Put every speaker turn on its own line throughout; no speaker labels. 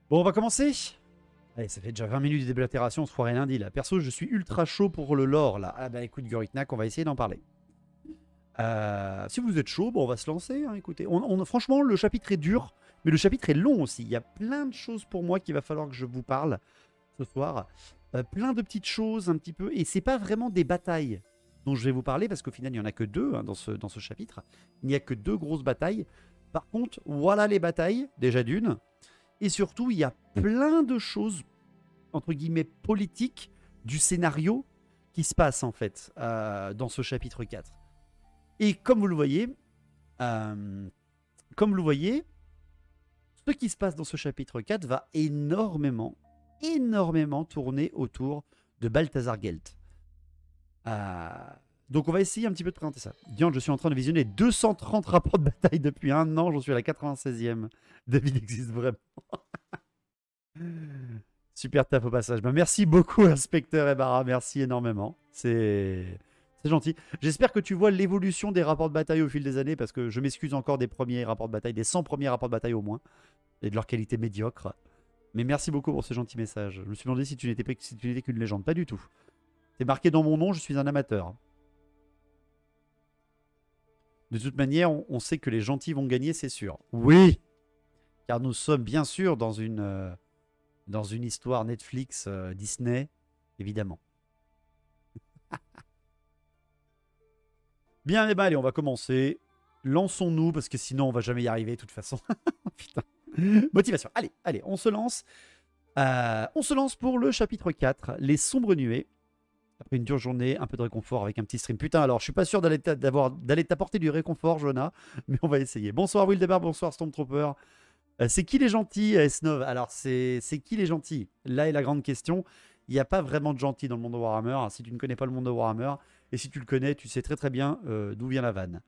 Bon, on va commencer. Allez, ça fait déjà 20 minutes de déblatération, on se croirait lundi là. Perso, je suis ultra chaud pour le lore là. Ah bah écoute, Goritnak, on va essayer d'en parler. Si vous êtes chaud, bon, on va se lancer. Hein, écoutez, franchement, le chapitre est dur, mais le chapitre est long aussi. Il y a plein de choses pour moi qu'il va falloir que je vous parle ce soir. Plein de petites choses un petit peu. Et c'est pas vraiment des batailles dont je vais vous parler, parce qu'au final, il n'y en a que deux hein, dans ce chapitre. Il n'y a que deux grosses batailles. Par contre, voilà les batailles, déjà d'une. Et surtout, il y a plein de choses, entre guillemets, politiques du scénario qui se passent, en fait, dans ce chapitre 4. Et comme vous le voyez, ce qui se passe dans ce chapitre 4 va énormément tourner autour de Balthazar Gelt. Donc on va essayer un petit peu de présenter ça. Diane, je suis en train de visionner 230 rapports de bataille depuis un an, j'en suis à la 96e. David existe vraiment. Super taf au passage. Ben, merci beaucoup, Inspecteur Ebara. Merci énormément. C'est gentil. J'espère que tu vois l'évolution des rapports de bataille au fil des années, parce que je m'excuse encore des premiers rapports de bataille, des 100 premiers rapports de bataille au moins, et de leur qualité médiocre. Mais merci beaucoup pour ce gentil message. Je me suis demandé si tu n'étais qu'une légende. Pas du tout. C'est marqué dans mon nom, je suis un amateur. De toute manière, on sait que les gentils vont gagner, c'est sûr. Oui, car nous sommes bien sûr dans une histoire Netflix, Disney, évidemment. Bien, eh ben, allez, on va commencer. Lançons-nous, parce que sinon, on va jamais y arriver, de toute façon. Putain. Motivation. Allez, allez, on se lance. On se lance pour le chapitre 4, les sombres nuées. Après une dure journée, un peu de réconfort avec un petit stream. Putain, alors, je suis pas sûr d'aller t'apporter du réconfort, Jonah, mais on va essayer. Bonsoir, Wildemar, bonsoir, Stormtrooper. C'est qui les gentils, S9? Alors, c'est qui les gentils? Là est la grande question. Il n'y a pas vraiment de gentils dans le monde de Warhammer. Si tu ne connais pas le monde de Warhammer, et si tu le connais, tu sais très très bien d'où vient la vanne.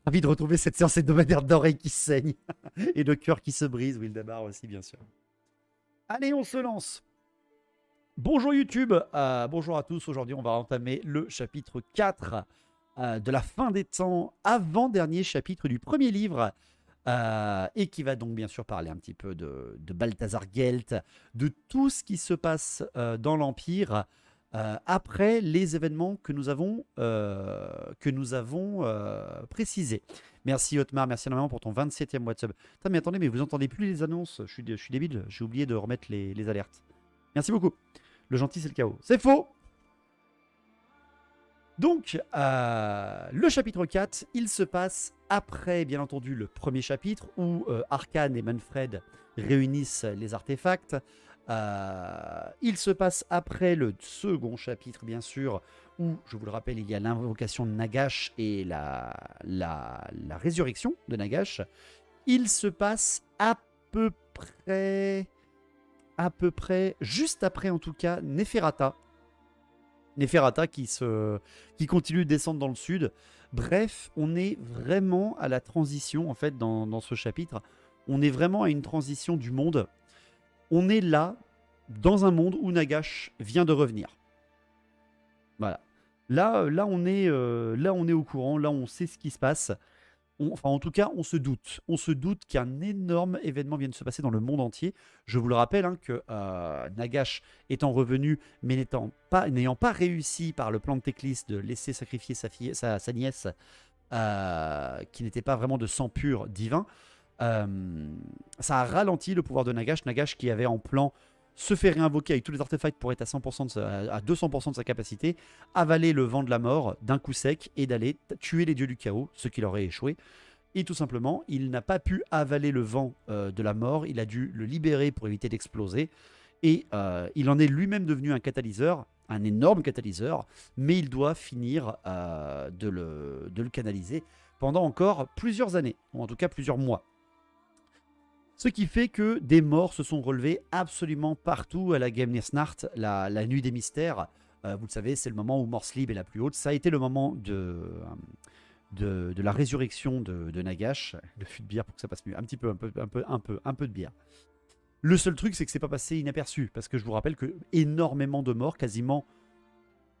Ravi de retrouver cette séance hebdomadaire d'oreilles qui saignent et de cœur qui se brise. Wildemar aussi, bien sûr. Allez, on se lance. Bonjour YouTube, bonjour à tous. Aujourd'hui, on va entamer le chapitre 4 de la fin des temps, avant-dernier chapitre du premier livre, et qui va donc bien sûr parler un petit peu de Balthazar Gelt, de tout ce qui se passe dans l'Empire après les événements que nous avons précisés. Merci Otmar, merci énormément pour ton 27e WhatsApp. Putain, mais attendez, mais vous entendez plus les annonces? Je suis débile, j'ai oublié de remettre les alertes. Merci beaucoup. Le gentil, c'est le chaos. C'est faux! Donc, le chapitre 4, il se passe après, bien entendu, le premier chapitre où Arkhan et Manfred réunissent les artefacts. Il se passe après le second chapitre, bien sûr, où, je vous le rappelle, il y a l'invocation de Nagash et la résurrection de Nagash. Il se passe à peu près, juste après en tout cas, Neferata qui continue de descendre dans le sud. Bref, on est vraiment à la transition, en fait, dans ce chapitre. On est vraiment à une transition du monde. On est là, dans un monde où Nagash vient de revenir. Voilà. Là, on est au courant. Là, on sait ce qui se passe. Enfin, en tout cas, on se doute. On se doute qu'un énorme événement vient de se passer dans le monde entier. Je vous le rappelle hein, que Nagash étant revenu, mais n'ayant pas réussi par le plan de Teclis de laisser sacrifier sa nièce, qui n'était pas vraiment de sang pur divin, ça a ralenti le pouvoir de Nagash. Nagash qui avait en plan se faire réinvoquer avec tous les artefacts pour être à 200% de sa capacité, avaler le vent de la mort d'un coup sec et d'aller tuer les dieux du chaos, ce qui leur aurait échoué. Et tout simplement, il n'a pas pu avaler le vent de la mort, il a dû le libérer pour éviter d'exploser. Et il en est lui-même devenu un catalyseur, un énorme catalyseur, mais il doit finir de le canaliser pendant encore plusieurs années, ou en tout cas plusieurs mois. Ce qui fait que des morts se sont relevés absolument partout à la Gemnisnacht, la nuit des mystères. Vous le savez, c'est le moment où Morslib est la plus haute. Ça a été le moment de la résurrection de Nagash. Le fût de bière pour que ça passe mieux. Un peu de bière. Le seul truc, c'est que c'est pas passé inaperçu. Parce que je vous rappelle que énormément de morts, quasiment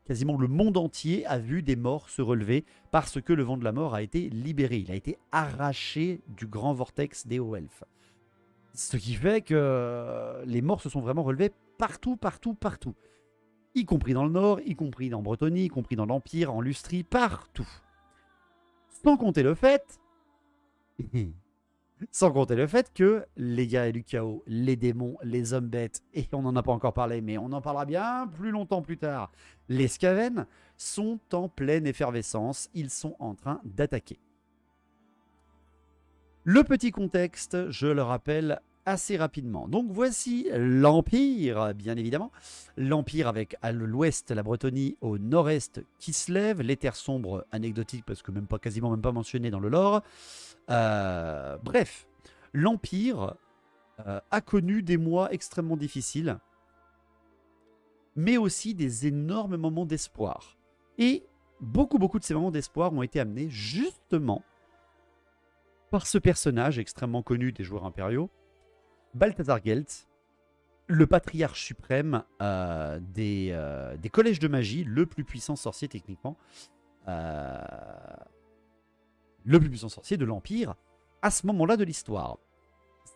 quasiment le monde entier a vu des morts se relever parce que le vent de la mort a été libéré. Il a été arraché du grand vortex des hauts elfes. Ce qui fait que les morts se sont vraiment relevés partout, partout, partout. Y compris dans le nord, y compris en Bretonie, y compris dans l'Empire, en Lustrie, partout. Sans compter le fait... Sans compter le fait que les guerriers du chaos, les démons, les hommes bêtes, et on n'en a pas encore parlé, mais on en parlera bien plus longtemps plus tard, les Skaven, sont en pleine effervescence. Ils sont en train d'attaquer. Le petit contexte, je le rappelle assez rapidement. Donc voici l'Empire, bien évidemment. L'Empire avec à l'ouest la Bretonie, au nord-est Kislev, les terres sombres anecdotiques parce que quasiment même pas mentionné dans le lore. Bref, l'Empire a connu des mois extrêmement difficiles, mais aussi des énormes moments d'espoir. Et beaucoup de ces moments d'espoir ont été amenés justement par ce personnage extrêmement connu des joueurs impériaux, Balthazar Gelt, le patriarche suprême des collèges de magie, le plus puissant sorcier techniquement, le plus puissant sorcier de l'Empire, à ce moment-là de l'histoire.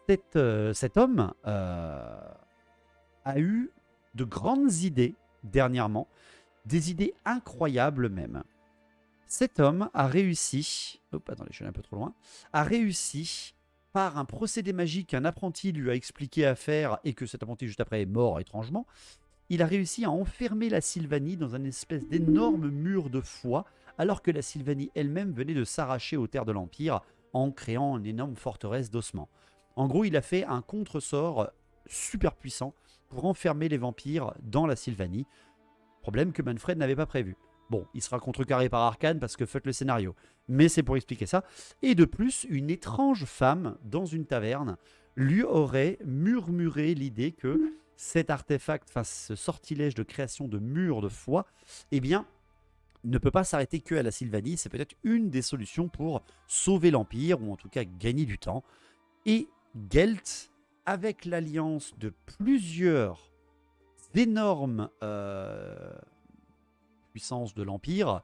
Cet homme a eu de grandes idées dernièrement, des idées incroyables même. Cet homme a réussi, attendez, je suis allé un peu trop loin, a réussi par un procédé magique qu'un apprenti lui a expliqué à faire et que cet apprenti juste après est mort étrangement. Il a réussi à enfermer la Sylvanie dans un espèce d'énorme mur de foi, alors que la Sylvanie elle-même venait de s'arracher aux terres de l'Empire en créant une énorme forteresse d'ossements. En gros, il a fait un contre-sort super puissant pour enfermer les vampires dans la Sylvanie. Problème que Manfred n'avait pas prévu. Bon, il sera contrecarré par Arcane parce que fuck le scénario. Mais c'est pour expliquer ça. Et de plus, une étrange femme dans une taverne lui aurait murmuré l'idée que cet artefact, enfin ce sortilège de création de murs de foi, eh bien, ne peut pas s'arrêter que à la Sylvanie. C'est peut-être une des solutions pour sauver l'Empire, ou en tout cas gagner du temps. Et Gelt, avec l'alliance de plusieurs énormes puissances de l'Empire,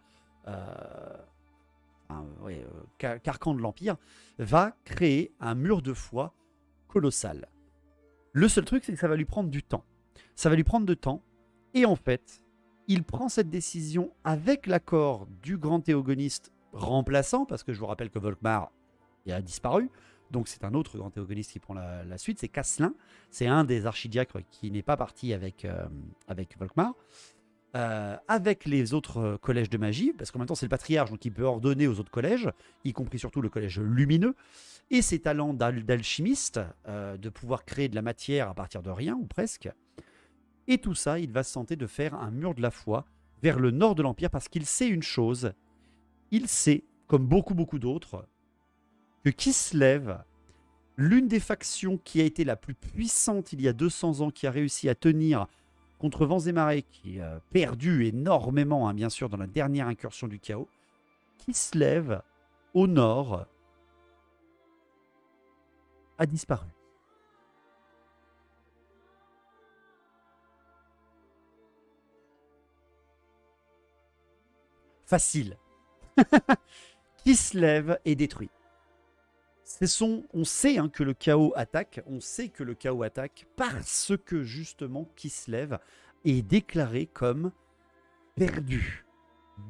carcan de l'Empire, va créer un mur de foi colossal. Le seul truc, c'est que ça va lui prendre du temps. Ça va lui prendre du temps, et en fait, il prend cette décision avec l'accord du grand théogoniste remplaçant, parce que je vous rappelle que Volkmar a disparu, donc c'est un autre grand théogoniste qui prend la suite, c'est Casselin, c'est un des archidiacres qui n'est pas parti avec Volkmar, avec les autres collèges de magie, parce qu'en même temps c'est le patriarche, donc il peut ordonner aux autres collèges, y compris surtout le collège lumineux, et ses talents d'alchimiste, de pouvoir créer de la matière à partir de rien, ou presque. Et tout ça, il va se tenter de faire un mur de la foi vers le nord de l'Empire, parce qu'il sait une chose, il sait, comme beaucoup d'autres, que Kislev, l'une des factions qui a été la plus puissante il y a 200 ans, qui a réussi à tenir contre vents et marées, qui a perdu énormément, hein, bien sûr, dans la dernière incursion du chaos, Kislev, au nord, a disparu. Facile. Kislev est détruit. On sait hein, que le chaos attaque. On sait que le chaos attaque parce que justement Kislev est déclaré comme perdu,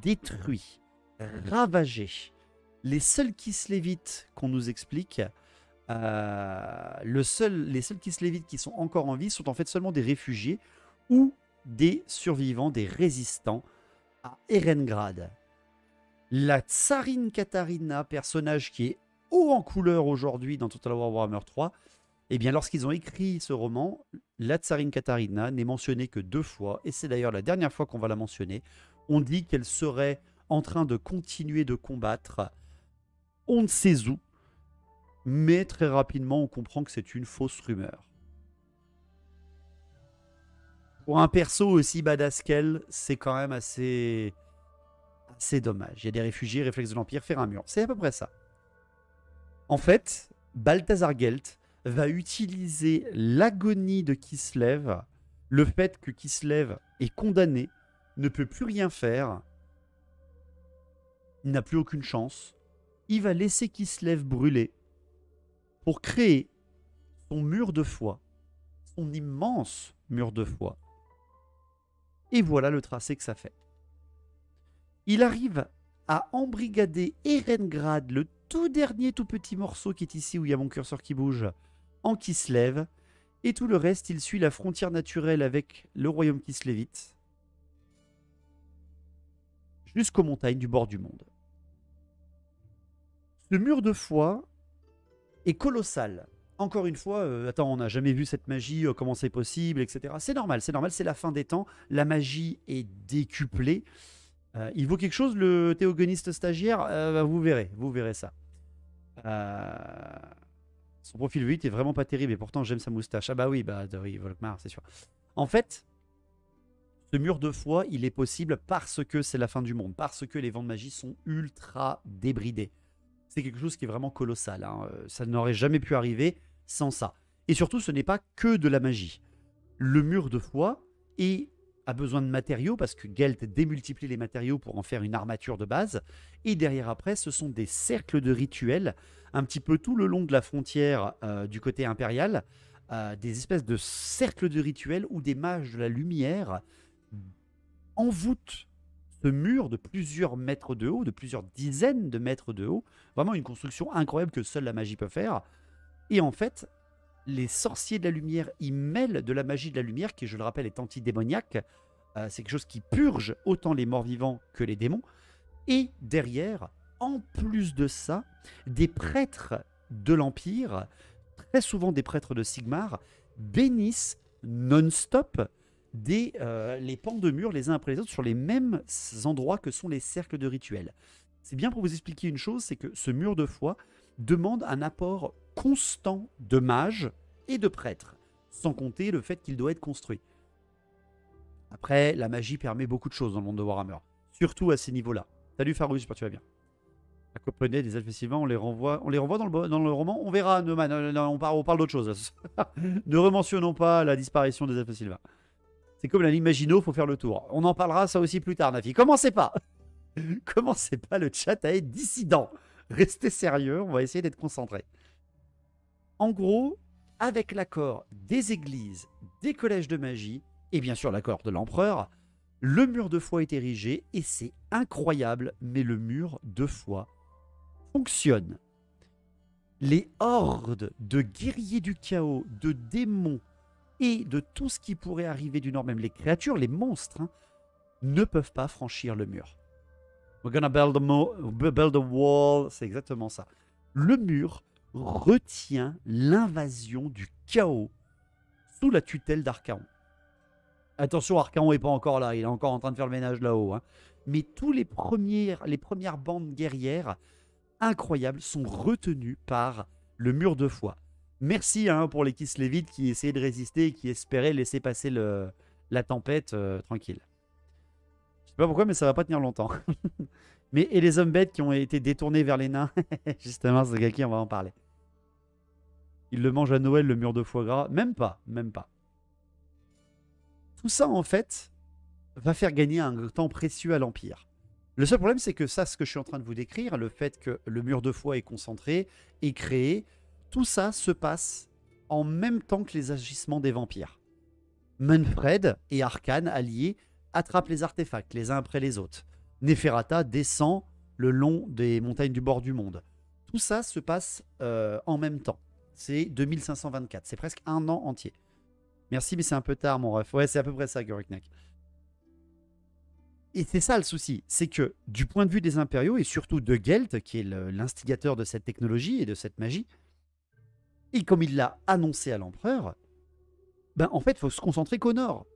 détruit, ravagé. Les seuls Kislevites qu'on nous explique, les seuls Kislevites qui sont encore en vie sont en fait seulement des réfugiés ou des survivants, des résistants à Erengrad. La tsarine Katarina, personnage qui est haut en couleur aujourd'hui dans Total War Warhammer 3, eh bien lorsqu'ils ont écrit ce roman, la tsarine Katarina n'est mentionnée que 2 fois, et c'est d'ailleurs la dernière fois qu'on va la mentionner. On dit qu'elle serait en train de continuer de combattre on ne sait où, mais très rapidement on comprend que c'est une fausse rumeur. Pour un perso aussi badass qu'elle, c'est quand même assez dommage. Il y a des réfugiés, réflexe de l'Empire, faire un mur. C'est à peu près ça. En fait, Balthazar Gelt va utiliser l'agonie de Kislev, le fait que Kislev est condamné, ne peut plus rien faire, il n'a plus aucune chance, il va laisser Kislev brûler pour créer son mur de foi, son immense mur de foi. Et voilà le tracé que ça fait. Il arrive à embrigader Erengrad, le tout dernier tout petit morceau qui est ici où il y a mon curseur qui bouge, en Kislev. Et tout le reste, il suit la frontière naturelle avec le royaume kislévite jusqu'aux montagnes du bord du monde. Ce mur de foi est colossal. Encore une fois, attends, on n'a jamais vu cette magie, comment c'est possible, etc. C'est normal, c'est la fin des temps. La magie est décuplée. Il vaut quelque chose, le théogoniste stagiaire, vous verrez ça. Son profil 8 est vraiment pas terrible et pourtant j'aime sa moustache. Ah bah oui, Volkmar, c'est sûr. En fait, ce mur de foi, il est possible parce que c'est la fin du monde, parce que les vents de magie sont ultra débridés. C'est quelque chose qui est vraiment colossal. Hein. Ça n'aurait jamais pu arriver sans ça. Et surtout, ce n'est pas que de la magie. Le mur de foi a besoin de matériaux parce que Gelt démultiplie les matériaux pour en faire une armature de base. Et derrière après, ce sont des cercles de rituels un petit peu tout le long de la frontière du côté impérial. Des espèces de cercles de rituels où des mages de la lumière envoûtent ce mur de plusieurs mètres de haut, de plusieurs dizaines de mètres de haut. Vraiment une construction incroyable que seule la magie peut faire. Et en fait, les sorciers de la lumière y mêlent de la magie de la lumière, qui, je le rappelle, est antidémoniaque. C'est quelque chose qui purge autant les morts vivants que les démons. Et derrière, en plus de ça, des prêtres de l'Empire, très souvent des prêtres de Sigmar, bénissent non-stop les pans de mur les uns après les autres sur les mêmes endroits que sont les cercles de rituels. C'est bien pour vous expliquer une chose, c'est que ce mur de foi demande un apport constant de mages et de prêtres, sans compter le fait qu'il doit être construit. Après, la magie permet beaucoup de choses dans le monde de Warhammer, surtout à ces niveaux-là. Salut Farouz, j'espère que tu vas bien. À Copenhague, des elfes sylvains, on les renvoie dans le roman. On verra, Neumann, on parle d'autre chose. Ne rementionnons pas la disparition des elfes sylvains. C'est comme la ligne Maginot, faut faire le tour. On en parlera ça aussi plus tard, Nafi. Commencez pas le chat à être dissident. Restez sérieux, on va essayer d'être concentré. En gros, avec l'accord des églises, des collèges de magie, et bien sûr l'accord de l'empereur, le mur de foi est érigé, et c'est incroyable, mais le mur de foi fonctionne. Les hordes de guerriers du chaos, de démons, et de tout ce qui pourrait arriver du nord, même les créatures, les monstres, hein, ne peuvent pas franchir le mur. We're gonna build a wall, c'est exactement ça. Le mur retient l'invasion du chaos sous la tutelle d'Archaon. Attention, Archaon n'est pas encore là, il est encore en train de faire le ménage là-haut. Hein. Mais tous les premières bandes guerrières incroyables sont retenues par le mur de foi. Merci hein, pour les Kislévites qui essayaient de résister et qui espéraient laisser passer la tempête tranquille. Je sais pas pourquoi, mais ça va pas tenir longtemps. Et les hommes bêtes qui ont été détournés vers les nains, justement, c'est quelqu'un, on va en parler. Ils le mangent à Noël, le mur de foie gras. Même pas. Tout ça, en fait, va faire gagner un temps précieux à l'Empire. Le seul problème, c'est que ça, ce que je suis en train de vous décrire, le fait que le mur de foi est concentré, est créé, tout ça se passe en même temps que les agissements des vampires. Manfred et Arkhan, alliés, attrapent les artefacts les uns après les autres. Neferata descend le long des montagnes du bord du monde. Tout ça se passe en même temps. C'est 2524. C'est presque un an entier. Merci, mais c'est un peu tard, mon ref. Ouais, c'est à peu près ça, Guriknak. Et c'est ça le souci. C'est que, du point de vue des impériaux, et surtout de Gelt, qui est l'instigateur de cette technologie et de cette magie, et comme il l'a annoncé à l'empereur, en fait, il faut se concentrer qu'au nord.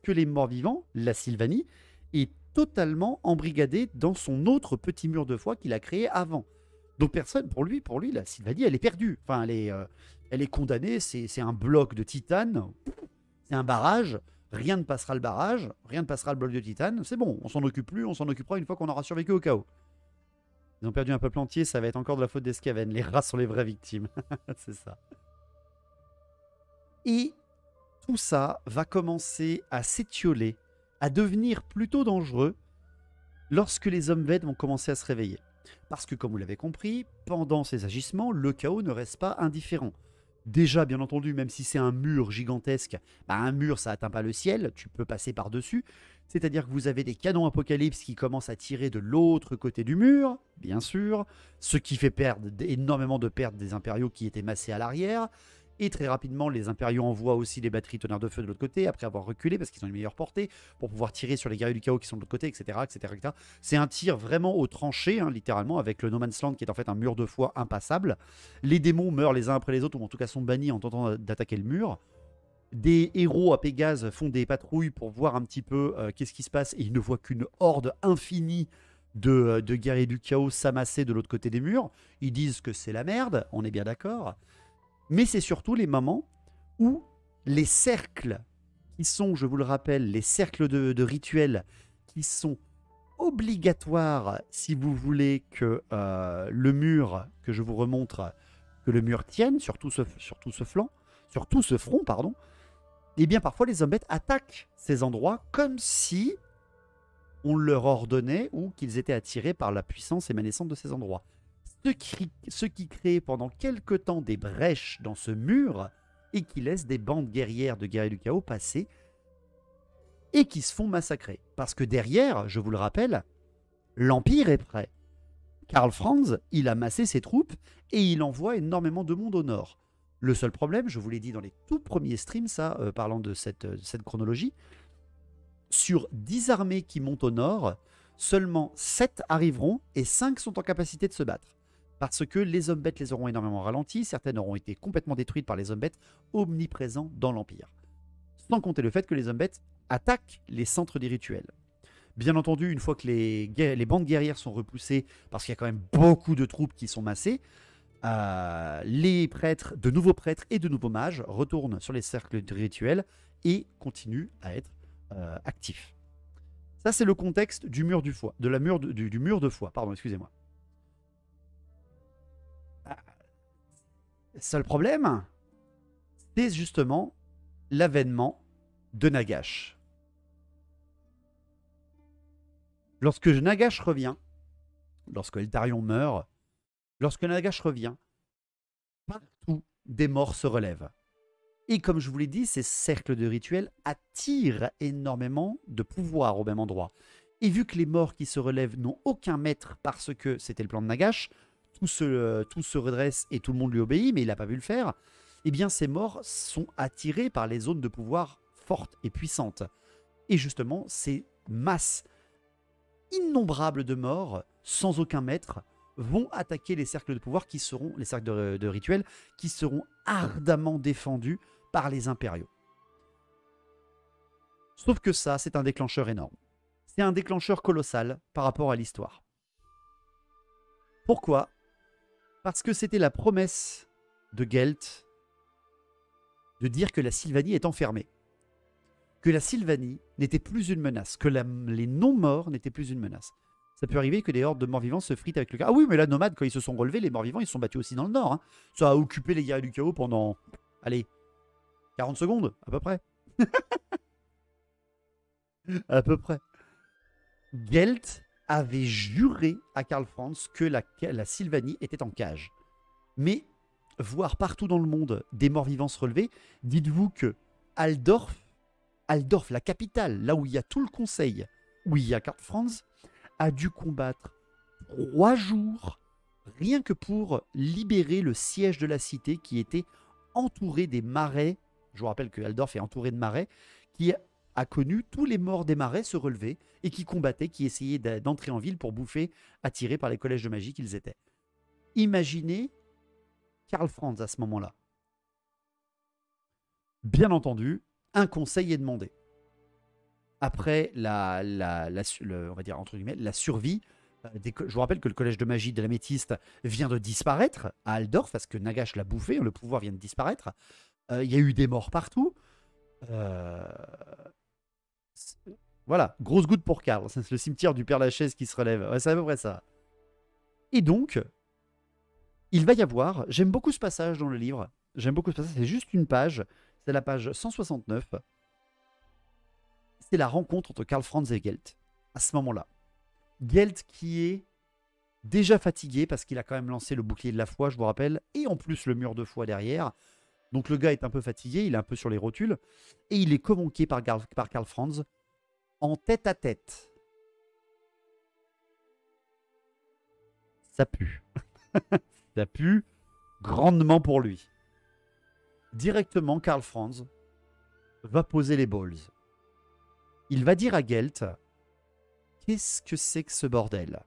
Que les morts vivants, la Sylvanie, est totalement embrigadée dans son autre petit mur de foi qu'il a créé avant. Donc personne, pour lui, la Sylvanie, elle est perdue. Enfin, elle est condamnée, c'est un bloc de titane, c'est un barrage, rien ne passera le barrage, rien ne passera le bloc de titane, c'est bon, on s'en occupe plus, on s'en occupera une fois qu'on aura survécu au chaos. Ils ont perdu un peuple entier, ça va être encore de la faute des Skaven, les rats sont les vraies victimes, c'est ça. Et tout ça va commencer à s'étioler à devenir plutôt dangereux lorsque les hommes vêtes vont commencer à se réveiller. Parce que, comme vous l'avez compris, pendant ces agissements, le chaos ne reste pas indifférent. Déjà, bien entendu, même si c'est un mur gigantesque, bah un mur, ça atteint pas le ciel, tu peux passer par-dessus. C'est-à-dire que vous avez des canons apocalypse qui commencent à tirer de l'autre côté du mur, bien sûr, ce qui fait perdre énormément de pertes des impériaux qui étaient massés à l'arrière. Et très rapidement, les impériaux envoient aussi les batteries tonnerre de feu de l'autre côté, après avoir reculé, parce qu'ils ont une meilleure portée, pour pouvoir tirer sur les guerriers du chaos qui sont de l'autre côté, etc. etc., etc. C'est un tir vraiment aux tranchées, hein, littéralement, avec le No Man's Land qui est en fait un mur de foi impassable. Les démons meurent les uns après les autres, ou en tout cas sont bannis en tentant d'attaquer le mur. Des héros à Pégase font des patrouilles pour voir un petit peu qu'est-ce qui se passe, et ils ne voient qu'une horde infinie de guerriers du chaos s'amasser de l'autre côté des murs. Ils disent que c'est la merde, on est bien d'accord. Mais c'est surtout les moments où les cercles, qui sont, je vous le rappelle, les cercles de rituels, qui sont obligatoires si vous voulez que le mur, que je vous remontre, que le mur tienne sur tout ce front, pardon, et bien parfois les hommes-bêtes attaquent ces endroits comme si on leur ordonnait ou qu'ils étaient attirés par la puissance émanescente de ces endroits. Ce qui crée pendant quelque temps des brèches dans ce mur et qui laisse des bandes guerrières de guerriers du chaos passer et qui se font massacrer. Parce que derrière, je vous le rappelle, l'Empire est prêt. Karl Franz, il a massé ses troupes et il envoie énormément de monde au nord. Le seul problème, je vous l'ai dit dans les tout premiers streams, ça, parlant de cette chronologie, sur 10 armées qui montent au nord, seulement 7 arriveront et 5 sont en capacité de se battre. Parce que les hommes bêtes les auront énormément ralentis, certaines auront été complètement détruites par les hommes bêtes omniprésents dans l'Empire. Sans compter le fait que les hommes bêtes attaquent les centres des rituels. Bien entendu, une fois que les bandes guerrières sont repoussées, parce qu'il y a quand même beaucoup de troupes qui sont massées, les prêtres, de nouveaux prêtres et de nouveaux mages retournent sur les cercles de rituels et continuent à être actifs. Ça, c'est le contexte du mur du foi, du mur de foi, pardon, excusez-moi. Seul problème, c'est justement l'avènement de Nagash. Lorsque Nagash revient, lorsque Eltarion meurt, lorsque Nagash revient, partout des morts se relèvent. Et comme je vous l'ai dit, ces cercles de rituels attirent énormément de pouvoir au même endroit. Et vu que les morts qui se relèvent n'ont aucun maître parce que c'était le plan de Nagash, tout se redresse et tout le monde lui obéit, mais il n'a pas vu le faire, eh bien ces morts sont attirés par les zones de pouvoir fortes et puissantes. Et justement, ces masses innombrables de morts, sans aucun maître, vont attaquer les cercles de pouvoir qui seront, les cercles de rituels, qui seront ardemment défendus par les impériaux. Sauf que ça, c'est un déclencheur énorme. C'est un déclencheur colossal par rapport à l'histoire. Pourquoi ? Parce que c'était la promesse de Gelt de dire que la Sylvanie est enfermée. Que la Sylvanie n'était plus une menace. Que les non-morts n'étaient plus une menace. Ça peut arriver que des hordes de morts-vivants se fritent avec le chaos. Ah oui, mais là, nomades, quand ils se sont relevés, les morts-vivants, ils se sont battus aussi dans le nord. Hein. Ça a occupé les guerriers du chaos pendant, allez, 40 secondes, à peu près. À peu près. Gelt avait juré à Karl Franz que la Sylvanie était en cage. Mais voir partout dans le monde des morts-vivants se relever, dites-vous que Altdorf, la capitale, là où il y a tout le conseil, où il y a Karl Franz, a dû combattre 3 jours, rien que pour libérer le siège de la cité qui était entouré des marais. Je vous rappelle que Altdorf est entouré de marais, qui a connu tous les morts des marais se relever et qui combattaient, qui essayaient d'entrer en ville pour bouffer, attirés par les collèges de magie qu'ils étaient. Imaginez Karl Franz à ce moment-là. Bien entendu, un conseil est demandé. Après on va dire entre guillemets, la survie, je vous rappelle que le collège de magie de l'améthyste vient de disparaître à Altdorf parce que Nagash l'a bouffé, le pouvoir vient de disparaître. Il y a eu des morts partout. Voilà, grosse goutte pour Karl. C'est le cimetière du Père Lachaise qui se relève. Ouais, c'est à peu près ça. Et donc, il va y avoir... J'aime beaucoup ce passage dans le livre. J'aime beaucoup ce passage. C'est juste une page. C'est la page 169. c'est la rencontre entre Karl Franz et Gelt. À ce moment-là, Gelt qui est déjà fatigué parce qu'il a quand même lancé le bouclier de la foi, je vous rappelle, et en plus le mur de foi derrière. Donc le gars est un peu fatigué, il est un peu sur les rotules, et il est convoqué par Karl Franz en tête à tête. Ça pue. Ça pue grandement pour lui. Directement, Karl Franz va poser les balls. Il va dire à Gelt, qu'est-ce que c'est que ce bordel?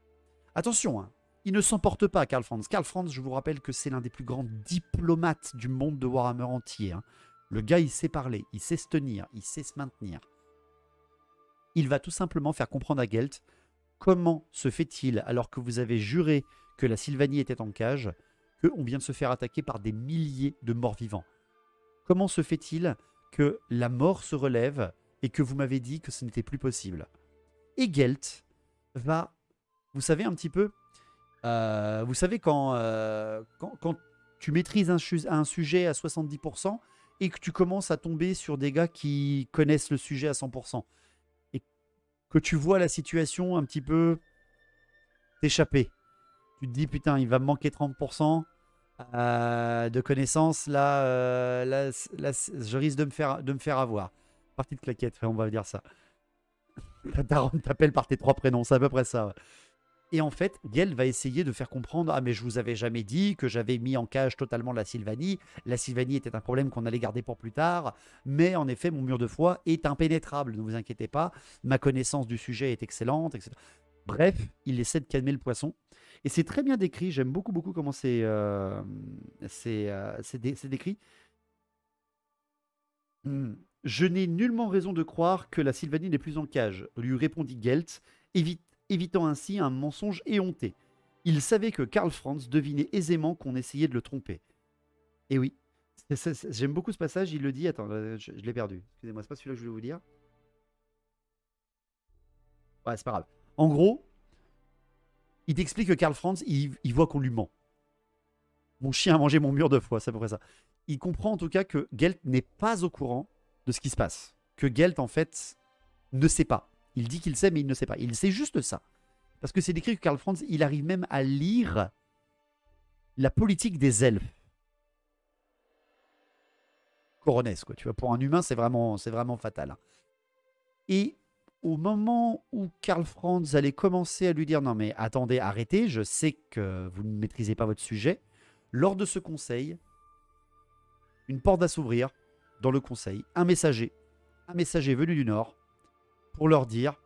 Attention, hein, il ne s'emporte pas, Karl Franz. Karl Franz, je vous rappelle que c'est l'un des plus grands diplomates du monde de Warhammer entier. Hein. Le gars, il sait parler, il sait se tenir, il sait se maintenir. Il va tout simplement faire comprendre à Gelt comment se fait-il, alors que vous avez juré que la Sylvanie était en cage, qu'on vient de se faire attaquer par des milliers de morts-vivants. Comment se fait-il que la mort se relève et que vous m'avez dit que ce n'était plus possible? Et Gelt va, vous savez un petit peu, vous savez quand tu maîtrises un sujet à 70% et que tu commences à tomber sur des gars qui connaissent le sujet à 100% et que tu vois la situation un petit peu t'échapper. Tu te dis, putain, il va me manquer 30% de connaissances. Là, je risque de me faire avoir. Partie de claquette, on va dire ça. Ta daronne t'appelle par tes 3 prénoms, c'est à peu près ça. Et en fait, Gelt va essayer de faire comprendre, ah mais je vous avais jamais dit que j'avais mis en cage totalement la Sylvanie. La Sylvanie était un problème qu'on allait garder pour plus tard. Mais en effet, mon mur de foi est impénétrable. Ne vous inquiétez pas. Ma connaissance du sujet est excellente, etc. Bref, il essaie de calmer le poisson. Et c'est très bien décrit. J'aime beaucoup, beaucoup comment c'est décrit. Je n'ai nullement raison de croire que la Sylvanie n'est plus en cage, lui répondit Gelt, évitant ainsi un mensonge éhonté. Il savait que Karl Franz devinait aisément qu'on essayait de le tromper. Et oui, j'aime beaucoup ce passage, il le dit, attends, je l'ai perdu, excusez-moi, c'est pas celui-là que je voulais vous dire. Ouais, c'est pas grave. En gros, il t'explique que Karl Franz, il voit qu'on lui ment. Mon chien a mangé mon mur de foi, c'est à peu près ça. Il comprend en tout cas que Gelt n'est pas au courant de ce qui se passe. Que Gelt, en fait, ne sait pas. Il dit qu'il sait, mais il ne sait pas. Il sait juste ça. Parce que c'est décrit que Karl Franz, il arrive même à lire la politique des elfes. Coronesse, quoi. Tu vois, pour un humain, c'est vraiment fatal. Et au moment où Karl Franz allait commencer à lui dire « Non mais attendez, arrêtez, je sais que vous ne maîtrisez pas votre sujet », lors de ce conseil, une porte va s'ouvrir dans le conseil. Un messager venu du Nord pour leur dire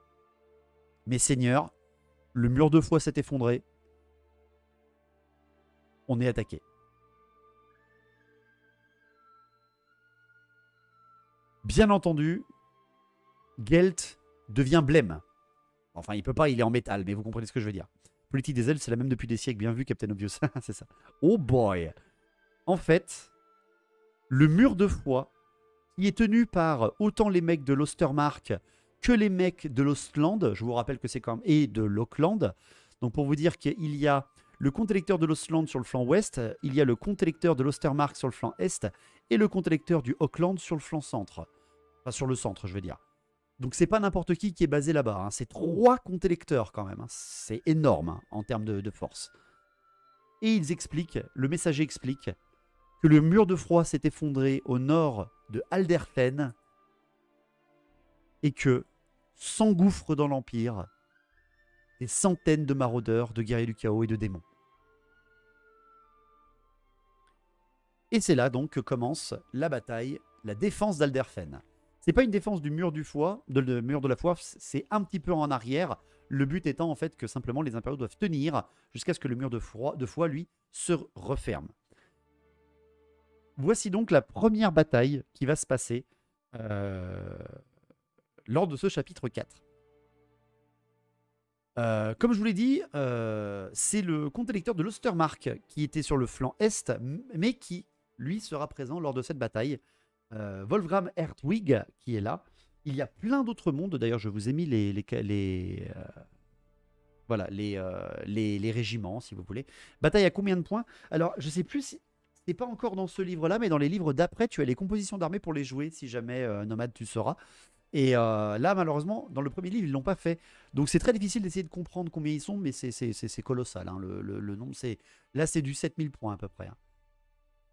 « Mes seigneurs, le mur de foi s'est effondré. On est attaqué. » Bien entendu, Gelt devient blême. Enfin, il peut pas, il est en métal, mais vous comprenez ce que je veux dire. Politique des elfes, c'est la même depuis des siècles. Bien vu, Captain Obvious. C'est ça. Oh boy. En fait, le mur de foi, qui est tenu par autant les mecs de l'Ostermark que les mecs de l'Ostland, je vous rappelle que c'est quand même, et de l'Auckland. Donc pour vous dire qu'il y a le compte électeur de l'Ostland sur le flanc ouest, il y a le compte électeur de l'Ostermark sur le flanc est, et le compte électeur du Auckland sur le flanc centre. Enfin, sur le centre, je veux dire. Donc c'est pas n'importe qui est basé là-bas. Hein. C'est 3 comptes électeurs quand même. Hein. C'est énorme hein, en termes de force. Et ils expliquent, le messager explique, que le mur de froid s'est effondré au nord de Alderfen et que s'engouffrent dans l'Empire des centaines de maraudeurs, de guerriers du chaos et de démons. Et c'est là donc que commence la bataille, la défense d'Alderfen. C'est pas une défense du mur du foie, de mur de la foi, c'est un petit peu en arrière. Le but étant en fait que simplement les impériaux doivent tenir jusqu'à ce que le mur de foi, lui, se referme. Voici donc la première bataille qui va se passer lors de ce chapitre 4. Comme je vous l'ai dit, c'est le compte électeur de l'Ostermark qui était sur le flanc est, mais qui, lui, sera présent lors de cette bataille. Wolfram Hertwig qui est là. Il y a plein d'autres mondes. D'ailleurs, je vous ai mis les régiments, si vous voulez. Bataille à combien de points? Alors, je sais plus si c'est pas encore dans ce livre-là, mais dans les livres d'après, tu as les compositions d'armées pour les jouer, si jamais Nomade tu sauras. Et là, malheureusement, dans le premier livre, ils l'ont pas fait. Donc c'est très difficile d'essayer de comprendre combien ils sont, mais c'est colossal. Hein. Le nombre, là, c'est du 7000 points à peu près. Hein.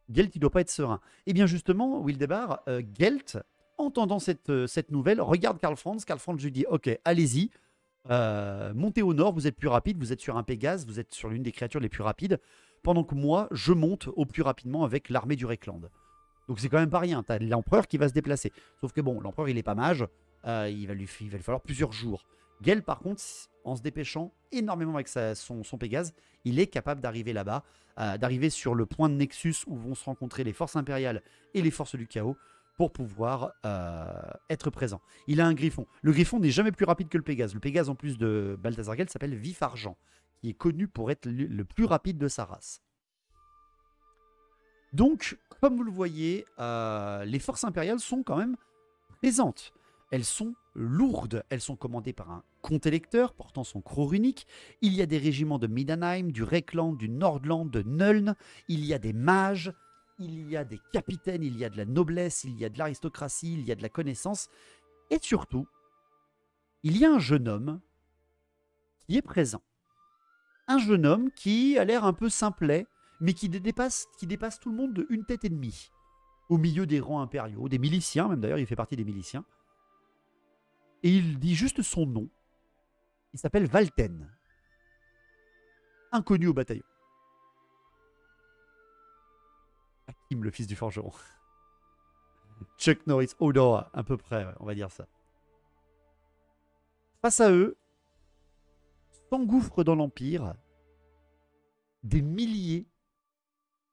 Gelt, il doit pas être serein. Et bien justement, Wildebar, Gelt, entendant cette nouvelle, regarde Karl Franz. Karl Franz lui dit, ok, allez-y, montez au nord, vous êtes plus rapide, vous êtes sur un Pégase, vous êtes sur l'une des créatures les plus rapides, pendant que moi, je monte au plus rapidement avec l'armée du Rekland. Donc c'est quand même pas rien, t'as l'empereur qui va se déplacer. Sauf que bon, l'empereur il est pas mage, il va lui falloir plusieurs jours. Gel par contre, en se dépêchant énormément avec son Pégase, il est capable d'arriver là-bas, d'arriver sur le point de Nexus où vont se rencontrer les forces impériales et les forces du chaos pour pouvoir être présent. Il a un griffon. Le griffon n'est jamais plus rapide que le Pégase. Le Pégase en plus de Balthazar Gelt s'appelle Vif Argent, qui est connu pour être le plus rapide de sa race. Donc, comme vous le voyez, les forces impériales sont quand même présentes. Elles sont lourdes. Elles sont commandées par un comte électeur portant son croc runique. Il y a des régiments de Midanheim, du Rekland, du Nordland, de Nuln. Il y a des mages. Il y a des capitaines. Il y a de la noblesse. Il y a de l'aristocratie. Il y a de la connaissance. Et surtout, il y a un jeune homme qui est présent. Un jeune homme qui a l'air un peu simplet, mais qui dépasse tout le monde de une tête et demie, au milieu des rangs impériaux, des miliciens, même d'ailleurs, il fait partie des miliciens. Et il dit juste son nom. Il s'appelle Valten. Inconnu au bataillon. Hakim, le fils du forgeron. Chuck Norris, Odor, à peu près, ouais, on va dire ça. Face à eux, s'engouffrent dans l'Empire des milliers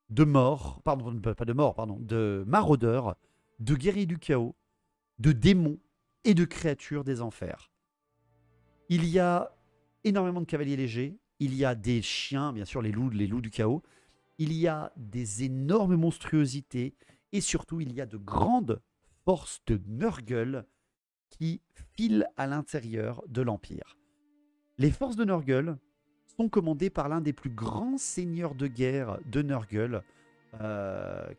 de morts, pardon, pas de morts, pardon, de maraudeurs, de guerriers du chaos, de démons et de créatures des enfers. Il y a énormément de cavaliers légers, il y a des chiens, bien sûr les loups du chaos, il y a des énormes monstruosités et surtout il y a de grandes forces de Nurgle qui filent à l'intérieur de l'Empire. Les forces de Nurgle sont commandées par l'un des plus grands seigneurs de guerre de Nurgle,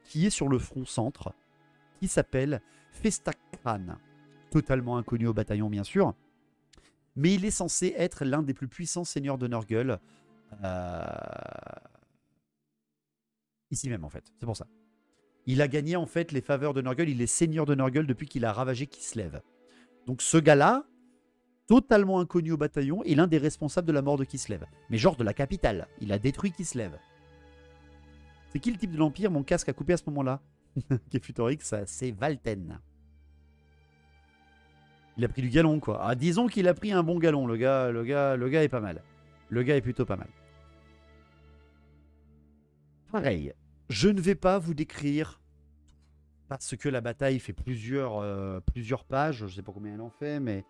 qui est sur le front centre, qui s'appelle Festakran. Totalement inconnu au bataillon, bien sûr. Mais il est censé être l'un des plus puissants seigneurs de Nurgle. Ici même, en fait. C'est pour ça. Il a gagné, en fait, les faveurs de Nurgle. Il est seigneur de Nurgle depuis qu'il a ravagé Kislev. Donc ce gars-là, totalement inconnu au bataillon, est l'un des responsables de la mort de Kislev. Mais genre de la capitale. Il a détruit Kislev. C'est qui le type de l'Empire? Mon casque a coupé à ce moment-là. Kefutorix, c'est Valten. Il a pris du galon, quoi. Ah, disons qu'il a pris un bon galon. Le gars est pas mal. Le gars est plutôt pas mal. Pareil, je ne vais pas vous décrire parce que la bataille fait plusieurs pages. Je ne sais pas combien elle en fait, mais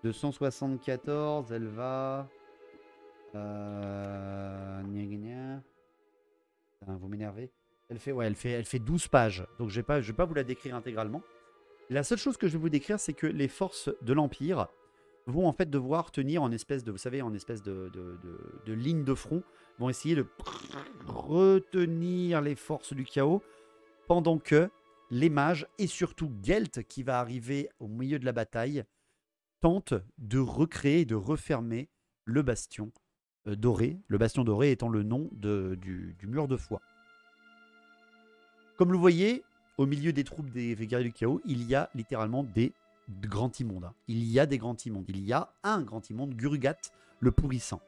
274, elle va... Vous m'énervez. Elle fait 12 pages. Donc je vais pas vous la décrire intégralement. La seule chose que je vais vous décrire, c'est que les forces de l'Empire vont en fait devoir tenir en espèce de, vous savez, en espèce de ligne de front, vont essayer de retenir les forces du chaos pendant que les mages et surtout Gelt, qui va arriver au milieu de la bataille, tentent de recréer et de refermer le bastion doré. Le bastion doré étant le nom du mur de foi. Comme vous le voyez, au milieu des troupes des guerriers du chaos, il y a littéralement des grands immondes. Il y a des grands immondes. Il y a un grand immonde, Gurgat, le pourrissant.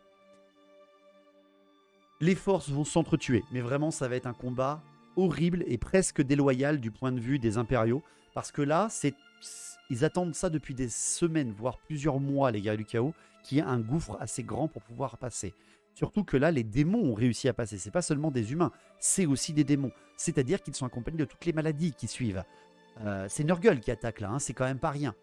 Les forces vont s'entretuer, mais vraiment, ça va être un combat horrible et presque déloyal du point de vue des impériaux, parce que là, ils attendent ça depuis des semaines, voire plusieurs mois, les guerriers du chaos, qu'il y ait un gouffre assez grand pour pouvoir passer. Surtout que là, les démons ont réussi à passer. C'est pas seulement des humains, c'est aussi des démons. C'est-à-dire qu'ils sont accompagnés de toutes les maladies qui suivent. C'est Nurgle qui attaque là, hein, c'est quand même pas rien.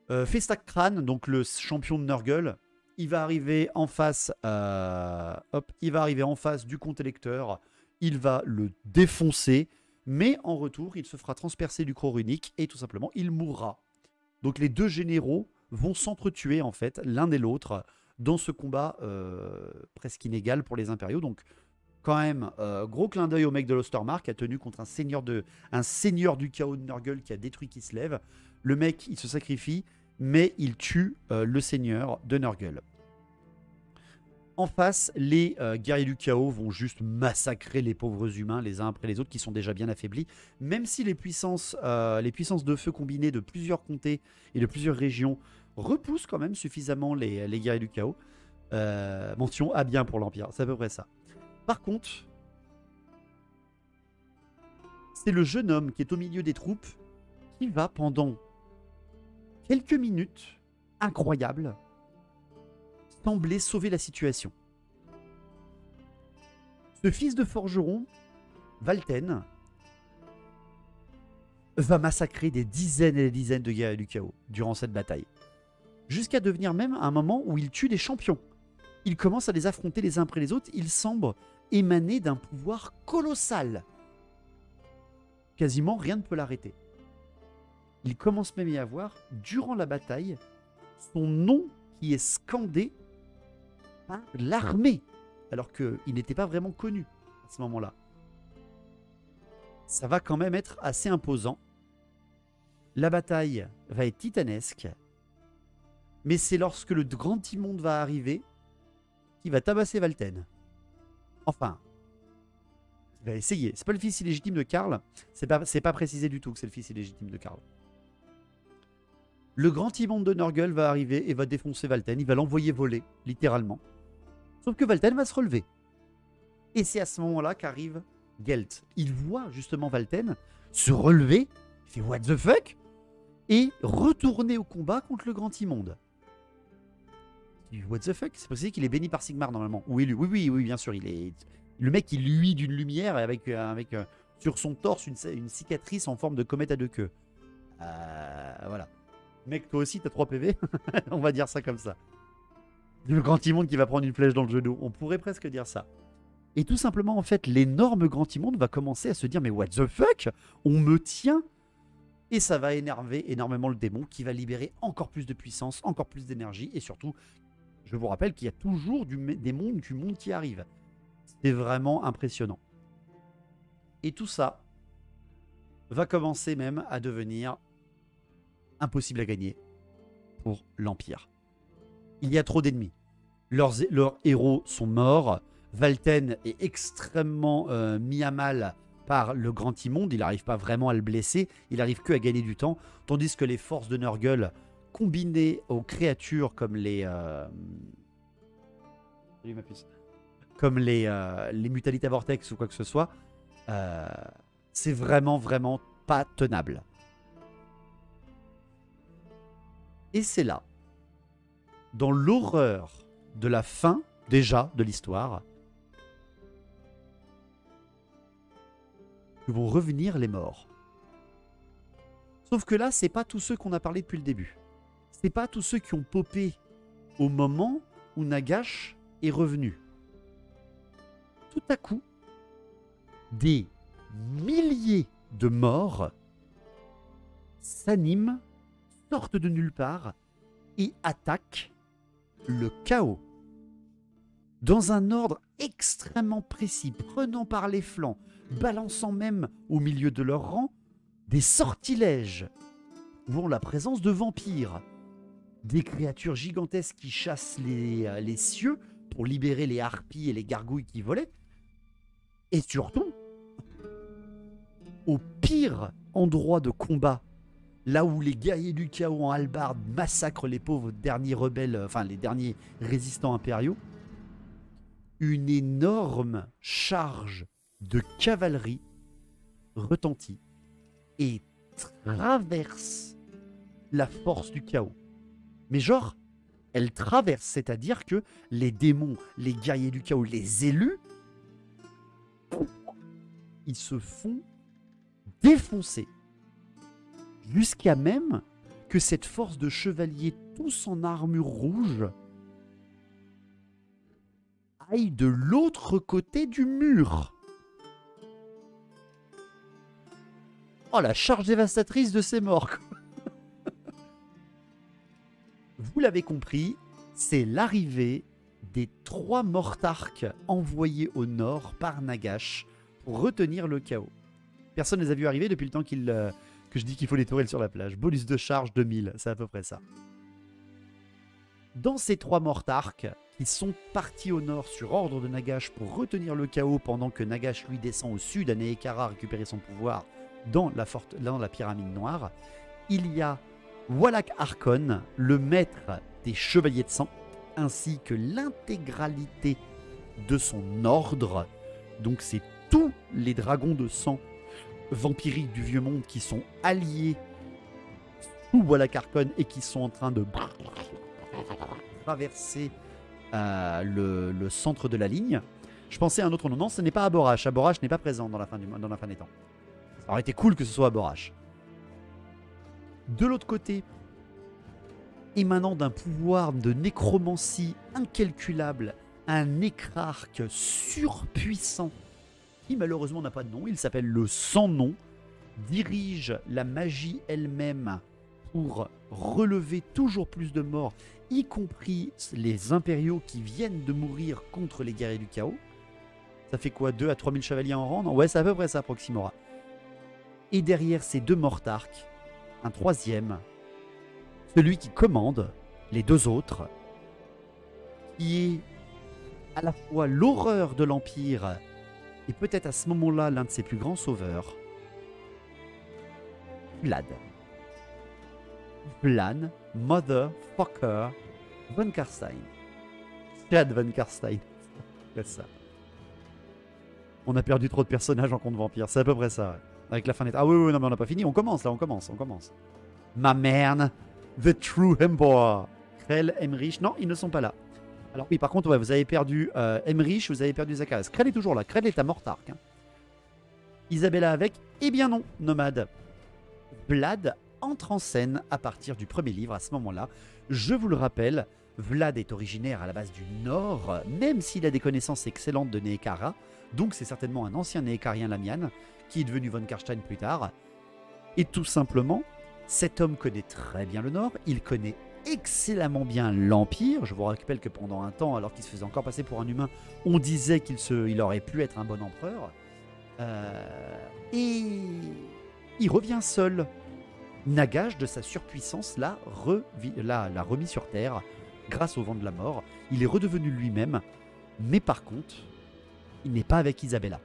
Festakran, donc le champion de Nurgle, il va arriver en face, du comte électeur. Il va le défoncer, mais en retour, il se fera transpercer du croc runique et tout simplement, il mourra. Donc les deux généraux vont s'entretuer en fait, l'un et l'autre, dans ce combat presque inégal pour les impériaux. Donc quand même, gros clin d'œil au mec de l'Ostermark qui a tenu contre un seigneur du chaos de Nurgle qui a détruit Kislev. Le mec, il se sacrifie, mais il tue le seigneur de Nurgle. En face, les guerriers du chaos vont juste massacrer les pauvres humains les uns après les autres qui sont déjà bien affaiblis. Même si les puissances de feu combinées de plusieurs comtés et de plusieurs régions repoussent quand même suffisamment les guerriers du chaos. Mention à bien pour l'Empire, c'est à peu près ça. Par contre, c'est le jeune homme qui est au milieu des troupes qui va pendant quelques minutes, incroyables, sembler sauver la situation. Ce fils de forgeron, Valten, va massacrer des dizaines et des dizaines de guerriers du chaos durant cette bataille. Jusqu'à devenir même un moment où il tue des champions. Il commence à les affronter les uns après les autres. Il semble émaner d'un pouvoir colossal. Quasiment rien ne peut l'arrêter. Il commence même à y avoir, durant la bataille, son nom qui est scandé par l'armée, alors qu'il n'était pas vraiment connu à ce moment-là. Ça va quand même être assez imposant. La bataille va être titanesque, mais c'est lorsque le grand Timon va arriver qu'il va tabasser Valten. Enfin, il va essayer. C'est pas le fils illégitime de Karl, c'est pas précisé du tout que c'est le fils illégitime de Karl. Le grand Timon de Nurgle va arriver et va défoncer Valten, il va l'envoyer voler, littéralement. Sauf que Valten va se relever. Et c'est à ce moment-là qu'arrive Gelt. Il voit justement Valten se relever, il fait what the fuck, et retourner au combat contre le grand immonde. What the fuck? C'est possible qu'il est béni par Sigmar normalement. Oui, oui, bien sûr. Il est... Le mec, il luit d'une lumière avec sur son torse une cicatrice en forme de comète à deux queues. Voilà. Mec, toi aussi, t'as 3 PV. On va dire ça comme ça. Le grand immonde qui va prendre une flèche dans le genou. On pourrait presque dire ça. Et tout simplement, en fait, l'énorme grand immonde va commencer à se dire « Mais what the fuck? On me tient !» Et ça va énerver énormément le démon qui va libérer encore plus de puissance, encore plus d'énergie. Et surtout, je vous rappelle qu'il y a toujours du monde qui arrive. C'est vraiment impressionnant. Et tout ça va commencer même à devenir impossible à gagner pour l'Empire. Il y a trop d'ennemis. Leurs héros sont morts. Valten est extrêmement mis à mal par le grand immonde. Il n'arrive pas vraiment à le blesser. Il n'arrive que à gagner du temps. Tandis que les forces de Nurgle, combinées aux créatures comme les Mutalita Vortex ou quoi que ce soit, c'est vraiment pas tenable. Et c'est là, dans l'horreur de la fin, déjà, de l'histoire, que vont revenir les morts. Sauf que là, c'est pas tous ceux qu'on a parlé depuis le début. C'est pas tous ceux qui ont popé au moment où Nagash est revenu. Tout à coup, des milliers de morts s'animent, sortent de nulle part et attaquent le chaos. Dans un ordre extrêmement précis, prenant par les flancs, balançant même au milieu de leur rang des sortilèges, prouvant la présence de vampires, des créatures gigantesques qui chassent les cieux pour libérer les harpies et les gargouilles qui volaient, et surtout, au pire endroit de combat, là où les guerriers du chaos en hallebarde massacrent les pauvres derniers rebelles, enfin les derniers résistants impériaux, une énorme charge de cavalerie retentit et traverse la force du chaos. Mais genre, elle traverse, c'est-à-dire que les démons, les guerriers du chaos, les élus, ils se font défoncer. Jusqu'à même que cette force de chevaliers, tous en armure rouge, aille de l'autre côté du mur. Oh, la charge dévastatrice de ces morts. Vous l'avez compris, c'est l'arrivée des 3 mortarques envoyés au nord par Nagash pour retenir le chaos. Personne ne les a vus arriver depuis le temps que je dis qu'il faut les tourelles sur la plage. Bonus de charge 2000, c'est à peu près ça. Dans ces 3 mortarques, qui sont partis au nord sur ordre de Nagash pour retenir le chaos pendant que Nagash lui descend au sud à Neekara récupérer son pouvoir dans la pyramide noire, il y a Wallach Arkon, le maître des chevaliers de sang, ainsi que l'intégralité de son ordre. Donc c'est tous les dragons de sang vampiriques du vieux monde qui sont alliés sous Wallach Arkon et qui sont en train de traverser le centre de la ligne. Je pensais à un autre nom. Non, ce n'est pas Aborash. Aborash n'est pas présent dans la fin des temps. Ça aurait été cool que ce soit Aborash. De l'autre côté, émanant d'un pouvoir de nécromancie incalculable, un nécrarque surpuissant qui malheureusement n'a pas de nom, il s'appelle le Sans Nom, dirige la magie elle-même pour relever toujours plus de morts, y compris les impériaux qui viennent de mourir contre les guerriers du chaos. Ça fait quoi, 2 à 3000 chevaliers en rang? Ouais, c'est à peu près ça, Proximora. Et derrière ces 2 mortarques, un troisième, celui qui commande les 2 autres, qui est à la fois l'horreur de l'Empire et peut-être à ce moment-là l'un de ses plus grands sauveurs, Vlad. Vlad, Motherfucker, Von Karstein. Vlad Von Karstein. C'est ça. On a perdu trop de personnages en compte vampire, c'est à peu près ça. Ouais. Avec la fin des... Ah oui, non mais on n'a pas fini, on commence là, on commence. Ma merde, The True Emperor. Krell, Emmerich, non, ils ne sont pas là. Alors oui, par contre, ouais, vous avez perdu Emmerich, vous avez perdu Zacharias. Krell est toujours là, Krell est à Mortark. Hein. Isabella avec, eh bien non, Nomade. Vlad entre en scène à partir du premier livre, à ce moment-là. Je vous le rappelle, Vlad est originaire à la base du Nord, même s'il a des connaissances excellentes de Neekara, donc c'est certainement un ancien Neekarien Lamian, qui est devenu Von Karstein plus tard. Et tout simplement, cet homme connaît très bien le Nord, il connaît excellemment bien l'Empire. Je vous rappelle que pendant un temps, alors qu'il se faisait encore passer pour un humain, on disait qu'il aurait pu être un bon empereur. Et il revient seul. Nagash, de sa surpuissance, l'a remis sur Terre grâce au vent de la mort. Il est redevenu lui-même, mais par contre, il n'est pas avec Isabella.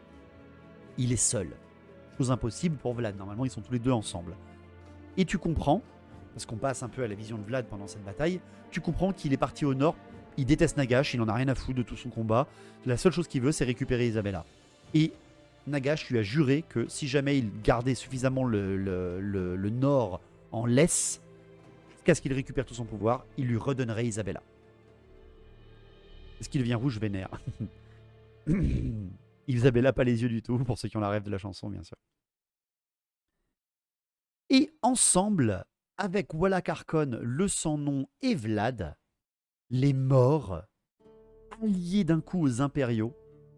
Il est seul. Chose impossible pour Vlad. Normalement, ils sont tous les deux ensemble. Et tu comprends, parce qu'on passe un peu à la vision de Vlad pendant cette bataille, tu comprends qu'il est parti au nord, il déteste Nagash, il en a rien à foutre de tout son combat. La seule chose qu'il veut, c'est récupérer Isabella. Et Nagash lui a juré que si jamais il gardait suffisamment le nord en laisse, jusqu'à ce qu'il récupère tout son pouvoir, il lui redonnerait Isabella. Est-ce qu'il devient rouge vénère? Isabella, pas les yeux du tout, pour ceux qui ont la rêve de la chanson, bien sûr. Et ensemble, avec Wallach Arkon, le Sans-Nom et Vlad, les morts, alliés d'un coup aux impériaux,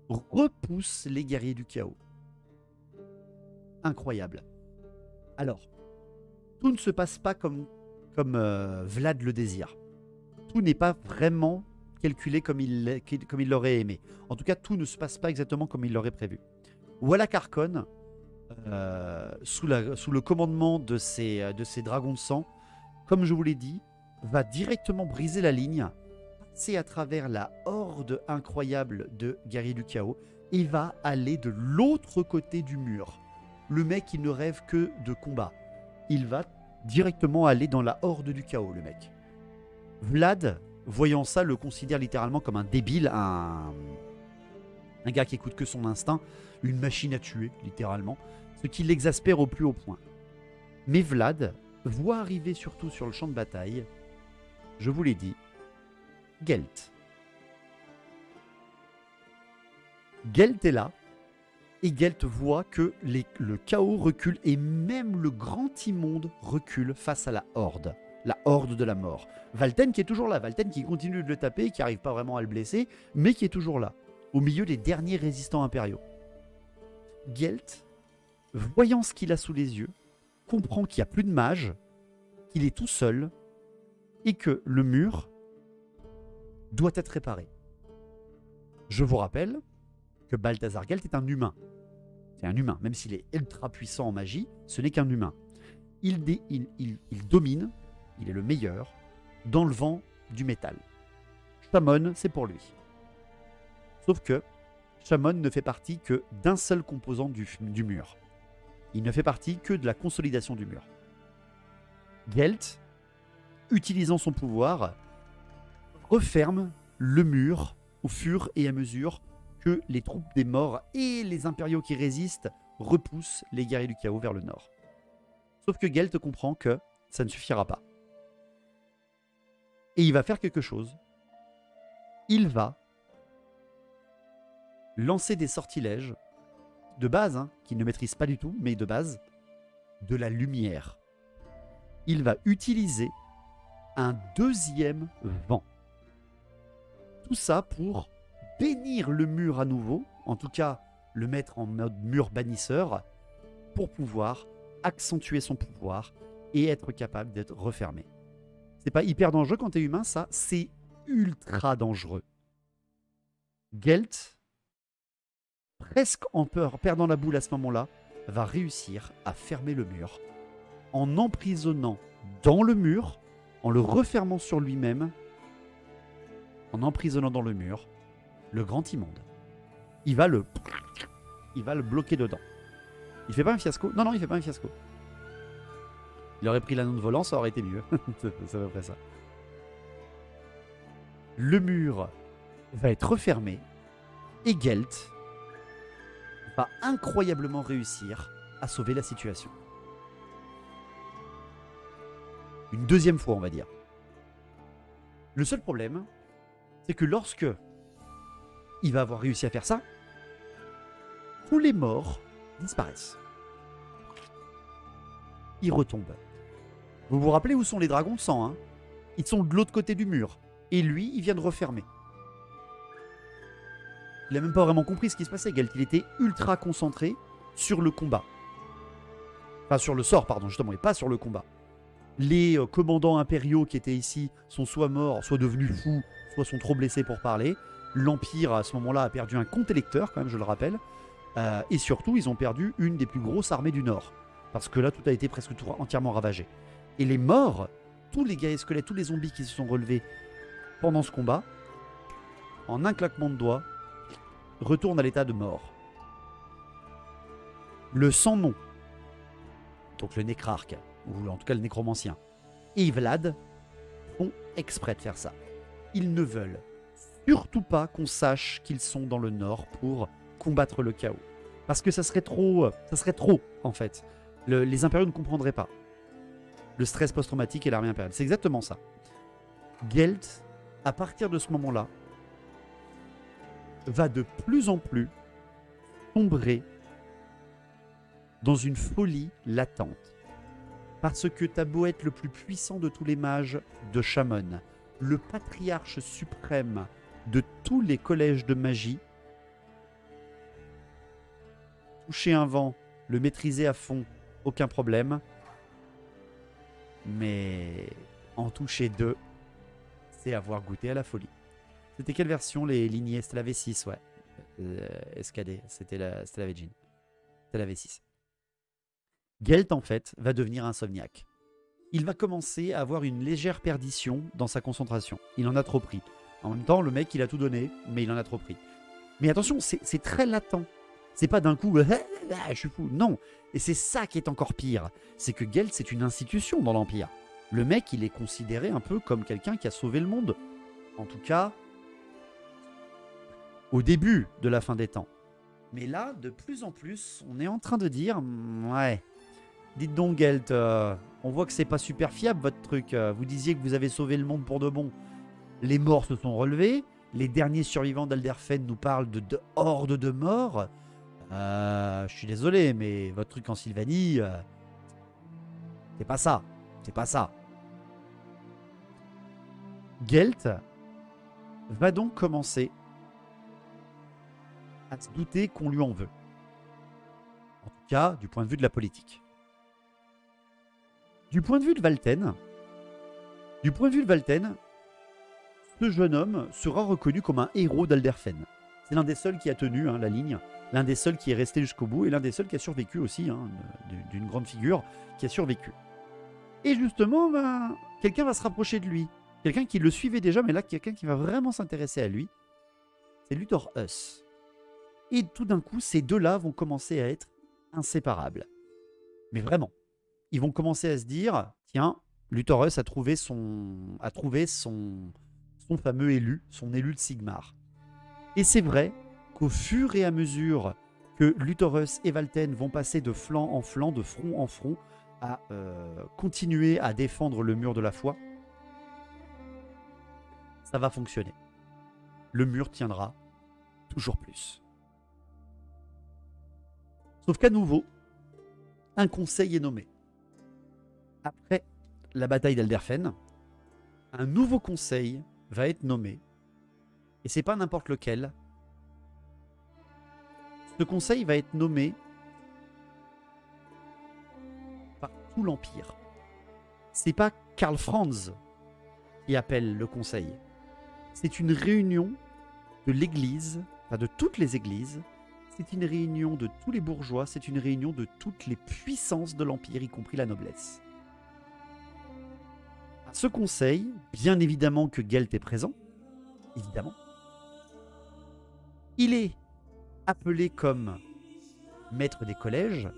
repoussent les guerriers du chaos. Incroyable. Alors, tout ne se passe pas comme Vlad le désire. Tout n'est pas vraiment calculé comme il l'aurait aimé. En tout cas, tout ne se passe pas exactement comme il l'aurait prévu. Wallach Arkon, sous le commandement de ces dragons de sang, comme je vous l'ai dit, va directement briser la ligne, passer à travers la horde incroyable de guerriers du chaos et va aller de l'autre côté du mur. Le mec, il ne rêve que de combat. Il va directement aller dans la horde du chaos, le mec. Vlad, voyant ça, le considère littéralement comme un débile, un gars qui écoute que son instinct, une machine à tuer, littéralement, ce qui l'exaspère au plus haut point. Mais Vlad voit arriver surtout sur le champ de bataille, je vous l'ai dit, Gelt. Gelt est là, et Gelt voit que le chaos recule, et même le grand immonde recule face à la horde de la mort. Valten qui est toujours là, Valten qui continue de le taper, qui n'arrive pas vraiment à le blesser, mais qui est toujours là, au milieu des derniers résistants impériaux. Gelt, voyant ce qu'il a sous les yeux, comprend qu'il n'y a plus de mage, qu'il est tout seul, et que le mur doit être réparé. Je vous rappelle que Balthazar Gelt est un humain. C'est un humain, même s'il est ultra puissant en magie, ce n'est qu'un humain. Il domine, il est le meilleur, dans le vent du métal. Shamon, c'est pour lui. Sauf que Shamon ne fait partie que d'un seul composant du mur. Il ne fait partie que de la consolidation du mur. Gelt, utilisant son pouvoir, referme le mur au fur et à mesure que les troupes des morts et les impériaux qui résistent repoussent les guerriers du chaos vers le nord. Sauf que Gelt comprend que ça ne suffira pas. Et il va faire quelque chose. Il va lancer des sortilèges de base, hein, qu'il ne maîtrise pas du tout, mais de base, de la lumière. Il va utiliser un deuxième vent. Tout ça pour bénir le mur à nouveau, en tout cas le mettre en mode mur bannisseur, pour pouvoir accentuer son pouvoir et être capable d'être refermé. C'est pas hyper dangereux quand t'es humain, ça, c'est ultra dangereux. Gelt, presque en perdant la boule à ce moment-là, va réussir à fermer le mur en emprisonnant dans le mur, en le refermant sur lui-même, en emprisonnant dans le mur le grand immonde. Il va le bloquer dedans. Il fait pas un fiasco? Non, il fait pas un fiasco. Il aurait pris l'anneau de volant, ça aurait été mieux. C'est à peu près ça. Le mur va être refermé et Gelt va incroyablement réussir à sauver la situation. Une deuxième fois, on va dire. Le seul problème, c'est que lorsque il va avoir réussi à faire ça, tous les morts disparaissent. Ils retombent. Vous vous rappelez où sont les dragons de sang, hein? Ils sont de l'autre côté du mur. Et lui, il vient de refermer. Il n'a même pas vraiment compris ce qui se passait, Gelt. Il était ultra concentré sur le combat. Enfin, sur le sort, pardon, justement, et pas sur le combat. Les commandants impériaux qui étaient ici sont soit morts, soit devenus fous, soit sont trop blessés pour parler. L'Empire, à ce moment-là, a perdu un compte électeur, quand même, je le rappelle. Et surtout, ils ont perdu une des plus grosses armées du Nord. Parce que là, tout a été presque entièrement ravagé. Et les morts, tous les guerriers squelettes, tous les zombies qui se sont relevés pendant ce combat, en un claquement de doigts, retournent à l'état de mort. Le sans-nom, donc le nécrarque, ou en tout cas le nécromancien, et Vlad font exprès de faire ça. Ils ne veulent surtout pas qu'on sache qu'ils sont dans le nord pour combattre le chaos. Parce que ça serait trop en fait. Les impériaux ne comprendraient pas. Le stress post-traumatique et l'armée impériale. C'est exactement ça. Gelt, à partir de ce moment-là, va de plus en plus sombrer dans une folie latente. Parce que t'as beau être le plus puissant de tous les mages de Shamon, le patriarche suprême de tous les collèges de magie, toucher un vent, le maîtriser à fond, aucun problème. Mais en toucher deux, c'est avoir goûté à la folie. C'était quelle version, les lignées? C'était la V6, ouais. SKD, c'était la V-Gin. C'était la V6. Gelt, en fait, va devenir insomniaque. Il va commencer à avoir une légère perdition dans sa concentration. Il en a trop pris. En même temps, le mec, il a tout donné, mais il en a trop pris. Mais attention, c'est très latent. C'est pas d'un coup, je suis fou. Non. Et c'est ça qui est encore pire. C'est que Gelt, c'est une institution dans l'Empire. Le mec, il est considéré un peu comme quelqu'un qui a sauvé le monde. En tout cas, au début de la fin des temps. Mais là, de plus en plus, on est en train de dire, ouais, dites donc Gelt, on voit que c'est pas super fiable votre truc. Vous disiez que vous avez sauvé le monde pour de bon. Les morts se sont relevés. Les derniers survivants d'Alderfen nous parlent de hordes de morts. Je suis désolé, mais votre truc en Sylvanie, c'est pas ça. C'est pas ça. Gelt va donc commencer à se douter qu'on lui en veut. En tout cas, du point de vue de la politique. Du point de vue de Valten, ce jeune homme sera reconnu comme un héros d'Alderfen. C'est l'un des seuls qui a tenu la ligne, l'un des seuls qui est resté jusqu'au bout et l'un des seuls qui a survécu aussi, d'une grande figure qui a survécu. Et justement, quelqu'un va se rapprocher de lui. Quelqu'un qui le suivait déjà, mais là, quelqu'un qui va vraiment s'intéresser à lui. C'est Luthor Hus. Et tout d'un coup, ces deux-là vont commencer à être inséparables. Mais vraiment. Ils vont commencer à se dire, tiens, Luthor Hus a trouvé son fameux élu, son élu de Sigmar. Et c'est vrai qu'au fur et à mesure que Luthor Hus et Valten vont passer de flanc en flanc, de front en front, à continuer à défendre le mur de la foi, ça va fonctionner. Le mur tiendra toujours plus. Sauf qu'à nouveau, un conseil est nommé. Après la bataille d'Elderfen, un nouveau conseil va être nommé. Et c'est pas n'importe lequel. Ce conseil va être nommé par tout l'Empire. C'est pas Karl Franz qui appelle le conseil. C'est une réunion de l'Église, enfin de toutes les églises. C'est une réunion de tous les bourgeois. C'est une réunion de toutes les puissances de l'Empire, y compris la noblesse. À ce conseil, bien évidemment que Gelt est présent. Évidemment. Il est appelé comme maître des collèges.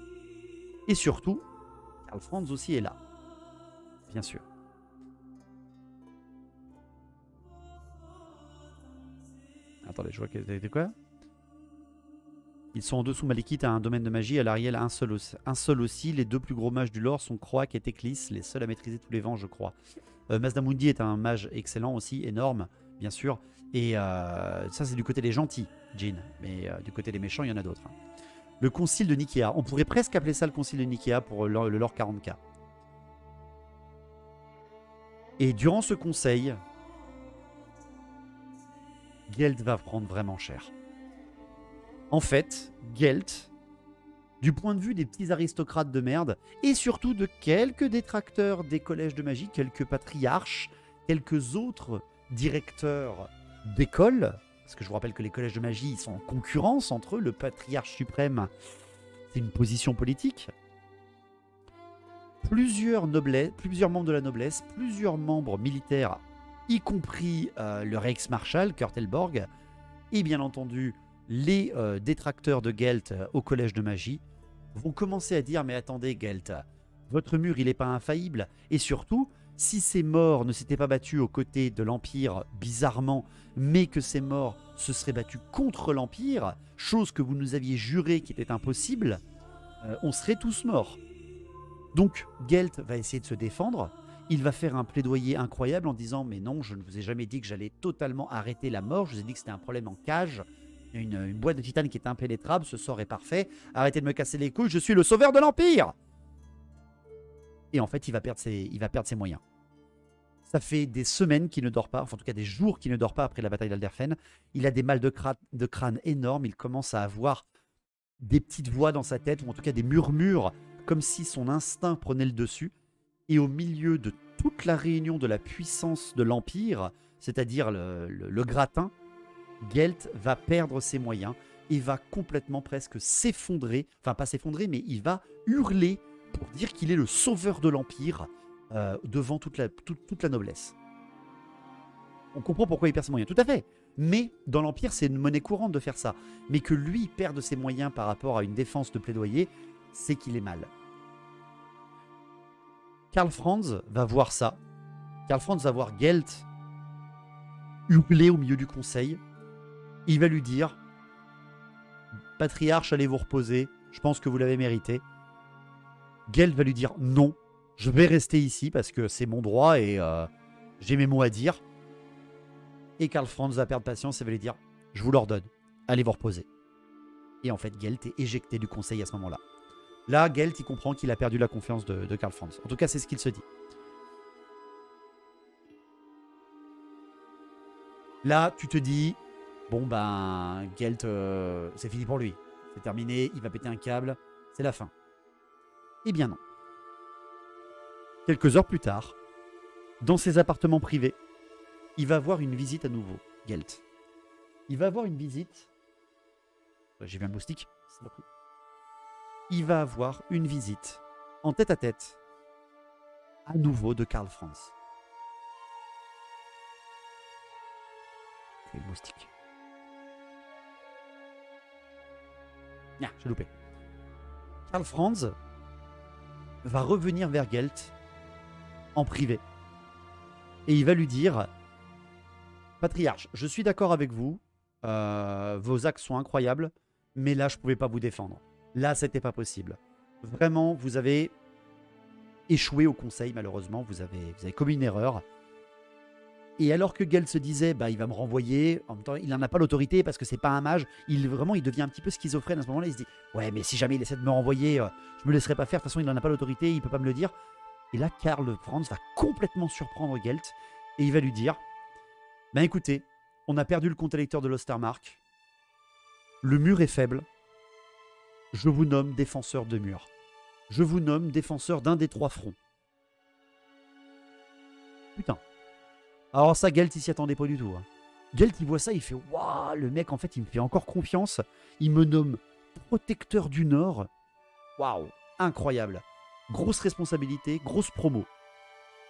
Et surtout, Karl Franz aussi est là. Bien sûr. Attendez, je vois que c'était quoi? Ils sont en dessous Malekith à un domaine de magie, à l'Ariel un seul aussi. Les deux plus gros mages du lore sont Croak et Teclis, les seuls à maîtriser tous les vents, je crois. Mazdamundi est un mage excellent aussi, énorme, bien sûr. Et ça, c'est du côté des gentils, Jin. Mais du côté des méchants, il y en a d'autres. Le concile de Nikéa. On pourrait presque appeler ça le concile de Nikéa pour le lore 40K. Et durant ce conseil, Gelt va prendre vraiment cher. En fait, Gelt, du point de vue des petits aristocrates de merde, et surtout de quelques détracteurs des collèges de magie, quelques patriarches, quelques autres directeurs d'école, parce que je vous rappelle que les collèges de magie sont en concurrence entre eux, le patriarche suprême, c'est une position politique. Plusieurs membres de la noblesse, plusieurs membres militaires, y compris le Reichsmarschall, Kurt Elborg, et bien entendu les détracteurs de Gelt au collège de magie, vont commencer à dire « Mais attendez Gelt, votre mur il n'est pas infaillible, et surtout, si ces morts ne s'étaient pas battus aux côtés de l'Empire bizarrement, mais que ces morts se seraient battus contre l'Empire, chose que vous nous aviez juré qui était impossible, on serait tous morts. » Donc Gelt va essayer de se défendre, il va faire un plaidoyer incroyable en disant « Mais non, je ne vous ai jamais dit que j'allais totalement arrêter la mort, je vous ai dit que c'était un problème en cage. » Une boîte de titane qui est impénétrable, ce sort est parfait. Arrêtez de me casser les couilles, je suis le sauveur de l'Empire. Et en fait, il va perdre ses moyens. Ça fait des semaines qu'il ne dort pas, enfin en tout cas des jours qu'il ne dort pas après la bataille d'Alderfen. Il a des mal de crâne énormes, il commence à avoir des petites voix dans sa tête, ou en tout cas des murmures, comme si son instinct prenait le dessus. Et au milieu de toute la réunion de la puissance de l'Empire, c'est-à-dire le gratin, Gelt va perdre ses moyens et va complètement presque s'effondrer, enfin pas s'effondrer, mais il va hurler pour dire qu'il est le sauveur de l'Empire devant toute la noblesse. On comprend pourquoi il perd ses moyens, tout à fait. Mais dans l'Empire, c'est une monnaie courante de faire ça. Mais que lui perde ses moyens par rapport à une défense de plaidoyer, c'est qu'il est mal. Karl Franz va voir ça. Karl Franz va voir Gelt hurler au milieu du conseil. Il va lui dire « Patriarche, allez vous reposer. Je pense que vous l'avez mérité. » Gelt va lui dire « Non, je vais rester ici parce que c'est mon droit et j'ai mes mots à dire. » Et Karl Franz va perdre patience et va lui dire « Je vous l'ordonne. Allez vous reposer. » Et en fait, Gelt est éjecté du conseil à ce moment-là. Là, Gelt, il comprend qu'il a perdu la confiance de Karl Franz. En tout cas, c'est ce qu'il se dit. Là, tu te dis... Bon ben, Gelt, c'est fini pour lui. C'est terminé, il va péter un câble, c'est la fin. Eh bien non. Quelques heures plus tard, dans ses appartements privés, il va avoir une visite à nouveau, Gelt. Il va avoir une visite J'ai vu un moustique. Il va avoir une visite en tête-à-tête à nouveau de Karl Franz. Le moustique. Ah, j'ai loupé. Karl Franz va revenir vers Gelt en privé. Et il va lui dire: Patriarche, je suis d'accord avec vous. Vos actes sont incroyables. Mais là, je ne pouvais pas vous défendre. Là, c'était pas possible. Vraiment, vous avez échoué au conseil, malheureusement. Vous avez commis une erreur. Et alors que Gelt se disait, bah, il va me renvoyer, en même temps, il n'en a pas l'autorité parce que c'est pas un mage. Il devient un petit peu schizophrène à ce moment-là. Il se dit, ouais, mais si jamais il essaie de me renvoyer, je me laisserai pas faire. De toute façon, il n'en a pas l'autorité, il peut pas me le dire. Et là, Karl Franz va complètement surprendre Gelt et il va lui dire, ben écoutez, on a perdu le compte électeur de l'Ostermark. Le mur est faible. Je vous nomme défenseur de mur. Je vous nomme défenseur d'un des 3 fronts. Putain. Alors ça, Gelt, il s'y attendait pas du tout. Hein. Gelt, il voit ça, il fait « Waouh, le mec, en fait, il me fait encore confiance. Il me nomme protecteur du Nord. Waouh, incroyable. Grosse responsabilité, grosse promo. »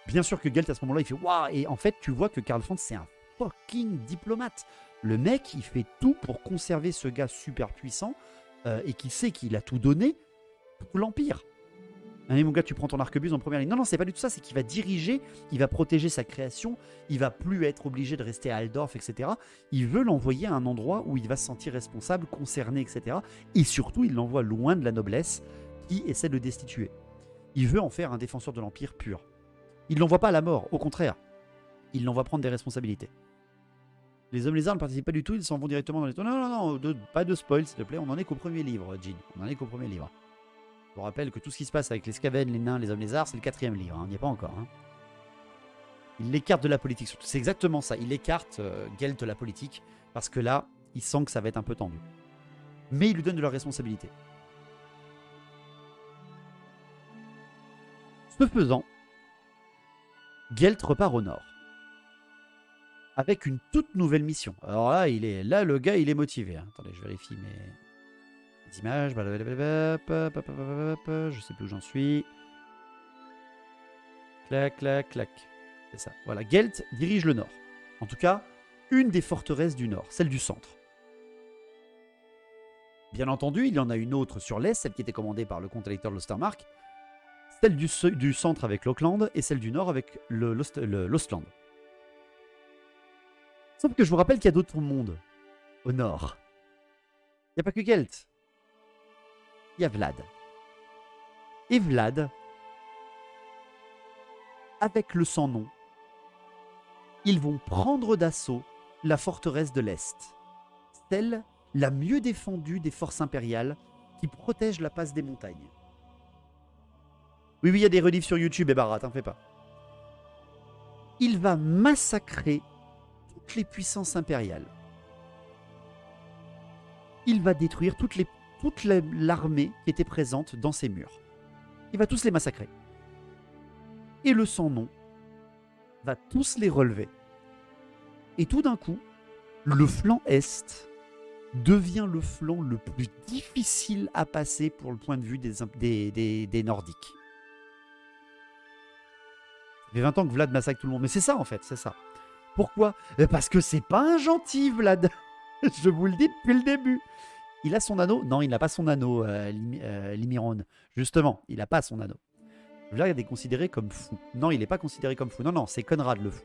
Bien sûr que Gelt, à ce moment-là, il fait « Waouh !» Et en fait, tu vois que Karl Franz, c'est un fucking diplomate. Le mec, il fait tout pour conserver ce gars super puissant et qui sait qu'il a tout donné pour l'Empire. Allez mon gars, tu prends ton arquebuse en première ligne. Non, non, c'est pas du tout ça, c'est qu'il va diriger, il va protéger sa création, il va plus être obligé de rester à Altdorf, etc. Il veut l'envoyer à un endroit où il va se sentir responsable, concerné, etc. Et surtout, il l'envoie loin de la noblesse qui essaie de le destituer. Il veut en faire un défenseur de l'Empire pur. Il ne l'envoie pas à la mort, au contraire. Il l'envoie prendre des responsabilités. Les hommes lézards ne participent pas du tout, ils s'en vont directement dans les... Non, non, non, pas de spoil, s'il te plaît. On n'en est qu'au premier livre, Jean. On n'en est qu'au premier livre. Je vous rappelle que tout ce qui se passe avec les Skaven, les nains, les hommes lézards, c'est le 4e livre. Hein. On n'y est pas encore. Hein. Il l'écarte de la politique. C'est exactement ça. Il écarte Gelt de la politique parce que là, il sent que ça va être un peu tendu. Mais il lui donne de la responsabilité. Ce faisant, Gelt repart au nord. Avec une toute nouvelle mission. Alors là, le gars, il est motivé. Hein. Attendez, je vérifie mes images. Je sais plus où j'en suis. Clac, clac, clac. C'est ça. Voilà, Gelt dirige le nord. En tout cas, une des forteresses du nord, celle du centre. Bien entendu, il y en a une autre sur l'est, celle qui était commandée par le comte électeur de l'Ostermark. Celle du centre avec l'Auckland et celle du nord avec l'Ostland. Sauf que je vous rappelle qu'il y a d'autres mondes au nord. Il n'y a pas que Gelt. Il y a Vlad. Et Vlad, avec le sans-nom, ils vont prendre d'assaut la forteresse de l'Est. Celle la mieux défendue des forces impériales qui protège la passe des montagnes. Oui, il y a des reliefs sur YouTube, et Barat, t'en fais pas. Il va massacrer toutes les puissances impériales. Il va détruire toute l'armée qui était présente dans ces murs. Il va tous les massacrer. Et le sans-nom va tous les relever. Et tout d'un coup, le flanc est devient le flanc le plus difficile à passer pour le point de vue des Nordiques. Ça fait 20 ans que Vlad massacre tout le monde. Mais c'est ça en fait, c'est ça. Pourquoi? Parce que c'est pas un gentil, Vlad. Je vous le dis depuis le début. Il a son anneau? Non, il n'a pas son anneau, Limiron. Justement, il n'a pas son anneau. Vlad est considéré comme fou. Non, il n'est pas considéré comme fou. Non, non, c'est Conrad le fou.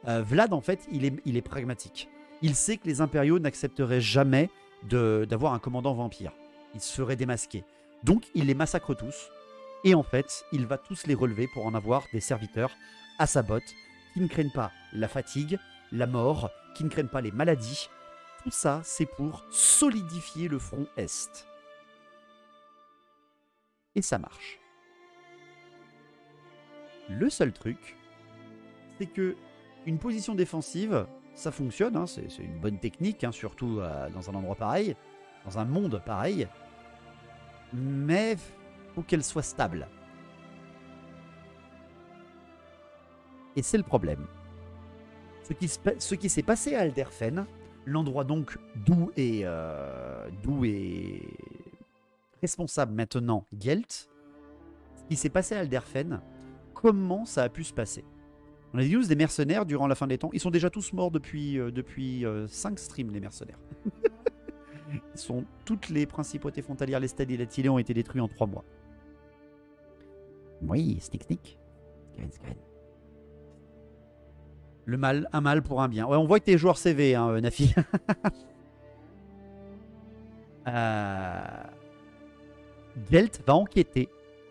Vlad, en fait, il est pragmatique. Il sait que les impériaux n'accepteraient jamais d'avoir un commandant vampire. Ils se feraient démasquer. Donc, il les massacre tous. Et en fait, il va tous les relever pour en avoir des serviteurs à sa botte qui ne craignent pas la fatigue, la mort, qui ne craignent pas les maladies. Tout ça, c'est pour solidifier le front Est. Et ça marche. Le seul truc, c'est que une position défensive, ça fonctionne, hein, c'est une bonne technique, hein, surtout dans un endroit pareil, dans un monde pareil, mais faut qu'elle soit stable. Et c'est le problème. Ce qui s'est passé à Alderfen L'endroit donc d'où est responsable maintenant Gelt, ce qui s'est passé à Alderfen, comment ça a pu se passer. On a des news des mercenaires durant la fin des temps. Ils sont déjà tous morts depuis 5 streams, les mercenaires. Toutes les principautés frontalières, les stades et les Tillet ont été détruits en 3 mois. Oui, snick snick. Skyrim. Le mal, un mal pour un bien. Ouais, on voit que t'es joueur CV, hein, Nafi. Gelt va enquêter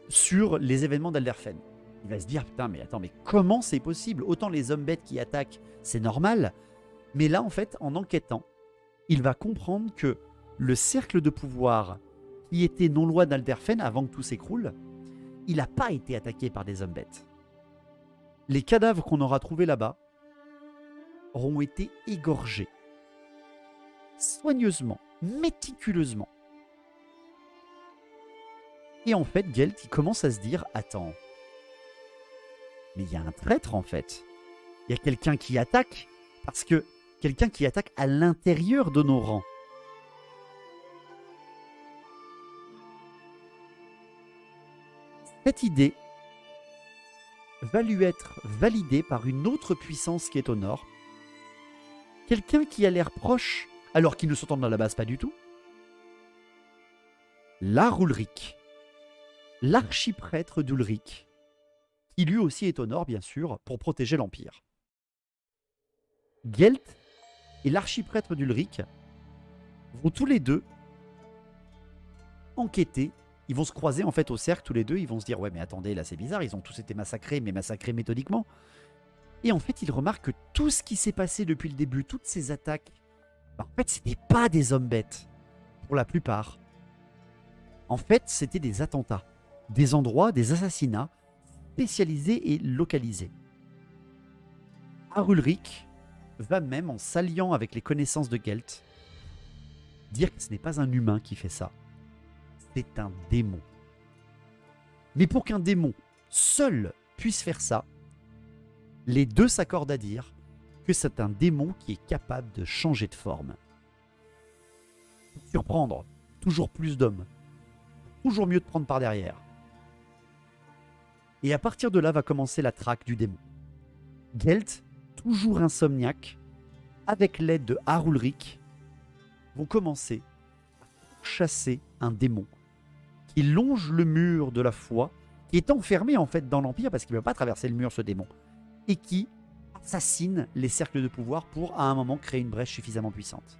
sur les événements d'Alderfen. Il va se dire, putain, mais attends, mais comment c'est possible? Autant les hommes bêtes qui attaquent, c'est normal. Mais là, en fait, en enquêtant, il va comprendre que le cercle de pouvoir qui était non loin d'Alderfen avant que tout s'écroule, il n'a pas été attaqué par des hommes bêtes. Les cadavres qu'on aura trouvés là-bas auront été égorgés. Soigneusement, méticuleusement. Et en fait, Gelt, il commence à se dire, attends, mais il y a un traître en fait. Il y a quelqu'un qui attaque, parce que quelqu'un qui attaque à l'intérieur de nos rangs. Cette idée va lui être validée par une autre puissance qui est au nord. Quelqu'un qui a l'air proche, alors qu'ils ne s'entendent à la base pas du tout. Lar Ulrich, l'archiprêtre d'Ulrich, qui lui aussi est au nord, bien sûr, pour protéger l'Empire. Gelt et l'archiprêtre d'Ulrich vont tous les deux enquêter. Ils vont se croiser en fait au cercle tous les deux. Ils vont se dire, ouais mais attendez, là c'est bizarre, ils ont tous été massacrés, mais massacrés méthodiquement. Et en fait, ils remarquent que tout ce qui s'est passé depuis le début, toutes ces attaques, en fait, ce n'était pas des hommes bêtes, pour la plupart. En fait, c'était des attentats, des endroits, des assassinats, spécialisés et localisés. Ulrich va même, en s'alliant avec les connaissances de Gelt, dire que ce n'est pas un humain qui fait ça. C'est un démon. Mais pour qu'un démon seul puisse faire ça, les deux s'accordent à dire que c'est un démon qui est capable de changer de forme. Pour surprendre toujours plus d'hommes. Toujours mieux de prendre par derrière. Et à partir de là va commencer la traque du démon. Gelt, toujours insomniaque, avec l'aide de Ulrich, vont commencer à chasser un démon qui longe le mur de la foi, qui est enfermé en fait dans l'Empire parce qu'il ne peut pas traverser le mur, ce démon, et qui assassine les cercles de pouvoir pour à un moment créer une brèche suffisamment puissante.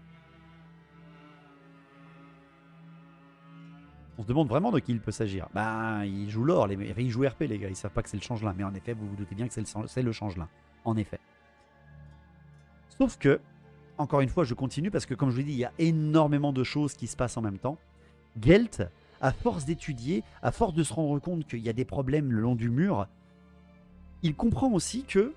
On se demande vraiment de qui il peut s'agir. Ben, ils jouent l'or, ils jouent RP les gars, ils savent pas que c'est le changelin, mais en effet, vous vous doutez bien que c'est le changelin, en effet. Sauf que, encore une fois, je continue parce que comme je vous l'ai dit, il y a énormément de choses qui se passent en même temps. Gelt, à force d'étudier, à force de se rendre compte qu'il y a des problèmes le long du mur, il comprend aussi que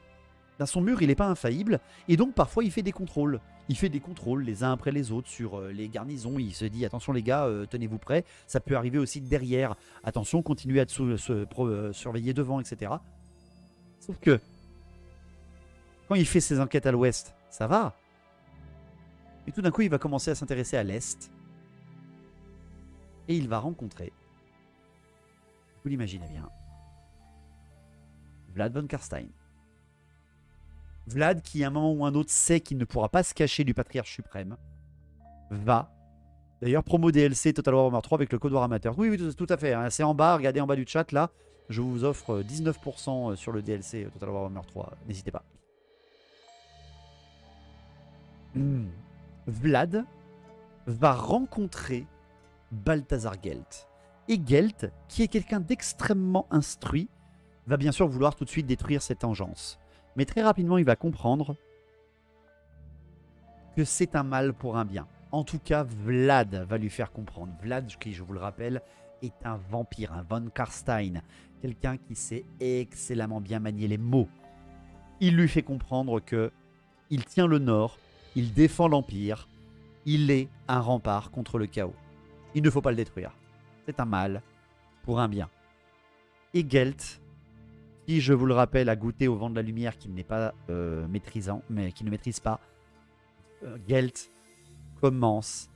dans son mur, il n'est pas infaillible, et donc parfois il fait des contrôles. Il fait des contrôles les uns après les autres sur les garnisons. Il se dit, attention les gars, tenez-vous prêts, ça peut arriver aussi derrière. Attention, continuez à surveiller devant, etc. Sauf que, quand il fait ses enquêtes à l'ouest, ça va. Et tout d'un coup, il va commencer à s'intéresser à l'est. Et il va rencontrer, vous l'imaginez bien, Vlad von Karstein. Vlad, qui à un moment ou un autre sait qu'il ne pourra pas se cacher du patriarche suprême, va, d'ailleurs, promo DLC Total Warhammer 3 avec le code War amateur. Oui, oui, tout à fait, hein, c'est en bas, regardez en bas du chat, là, je vous offre 19% sur le DLC Total Warhammer 3, n'hésitez pas. Vlad va rencontrer Balthazar Gelt. Et Gelt, qui est quelqu'un d'extrêmement instruit, va bien sûr vouloir tout de suite détruire cette engeance. Mais très rapidement, il va comprendre que c'est un mal pour un bien. En tout cas, Vlad va lui faire comprendre. Vlad, qui, je vous le rappelle, est un vampire, un von Karstein. Quelqu'un qui sait excellemment bien manier les mots. Il lui fait comprendre que il tient le Nord, il défend l'Empire, il est un rempart contre le chaos. Il ne faut pas le détruire. C'est un mal pour un bien. Et Gelt, qui, je vous le rappelle, a goûté au vent de la lumière qu'il n'est pas maîtrisant, mais qu'il ne maîtrise pas, Gelt commence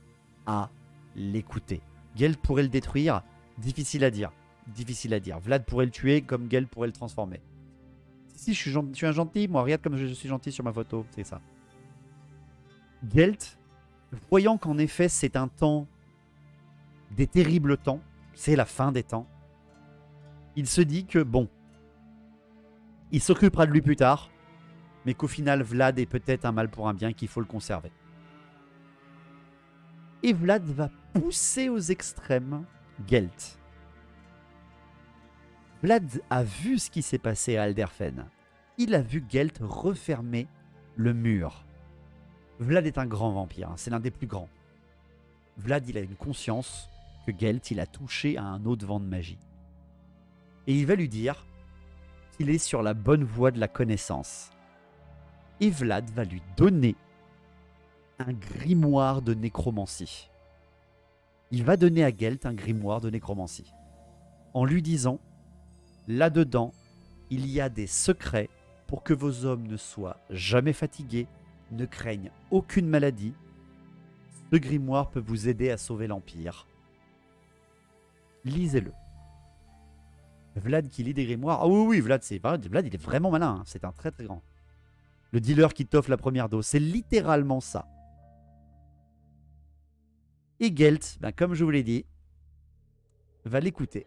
à l'écouter. Gelt pourrait le détruire, difficile à dire. Difficile à dire. Vlad pourrait le tuer comme Gelt pourrait le transformer. Si, je suis un gentil, moi. Regarde comme je suis gentil sur ma photo. C'est ça. Gelt, voyant qu'en effet c'est un temps, des terribles temps, c'est la fin des temps, il se dit que bon, il s'occupera de lui plus tard, mais qu'au final Vlad est peut-être un mal pour un bien, qu'il faut le conserver. Et Vlad va pousser aux extrêmes Gelt. Vlad a vu ce qui s'est passé à Alderfen. Il a vu Gelt refermer le mur. Vlad est un grand vampire, hein, c'est l'un des plus grands. Vlad, il a une conscience que Gelt, il a touché à un autre vent de magie. Et il va lui dire qu'il est sur la bonne voie de la connaissance. Et Vlad va lui donner un grimoire de nécromancie. Il va donner à Gelt un grimoire de nécromancie. En lui disant, là-dedans, il y a des secrets pour que vos hommes ne soient jamais fatigués, ne craignent aucune maladie. Ce grimoire peut vous aider à sauver l'Empire. Lisez-le. Vlad qui lit des grimoires. Ah oui, Vlad, Vlad, il est vraiment malin. Hein. C'est un très très grand. Le dealer qui t'offre la première dose. C'est littéralement ça. Et Gelt, ben, comme je vous l'ai dit, va l'écouter.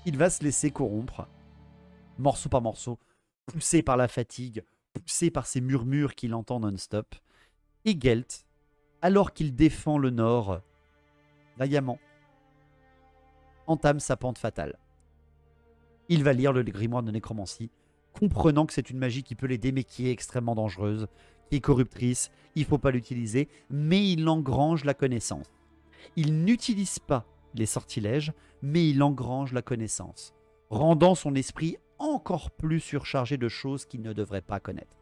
Il va se laisser corrompre, morceau par morceau, poussé par la fatigue, poussé par ces murmures qu'il entend non-stop. Et Gelt, alors qu'il défend le nord vaillamment, entame sa pente fatale. Il va lire le grimoire de nécromancie, comprenant que c'est une magie qui peut l'aider, mais qui est extrêmement dangereuse, qui est corruptrice, il ne faut pas l'utiliser, mais il engrange la connaissance. Il n'utilise pas les sortilèges, mais il engrange la connaissance, rendant son esprit encore plus surchargé de choses qu'il ne devrait pas connaître.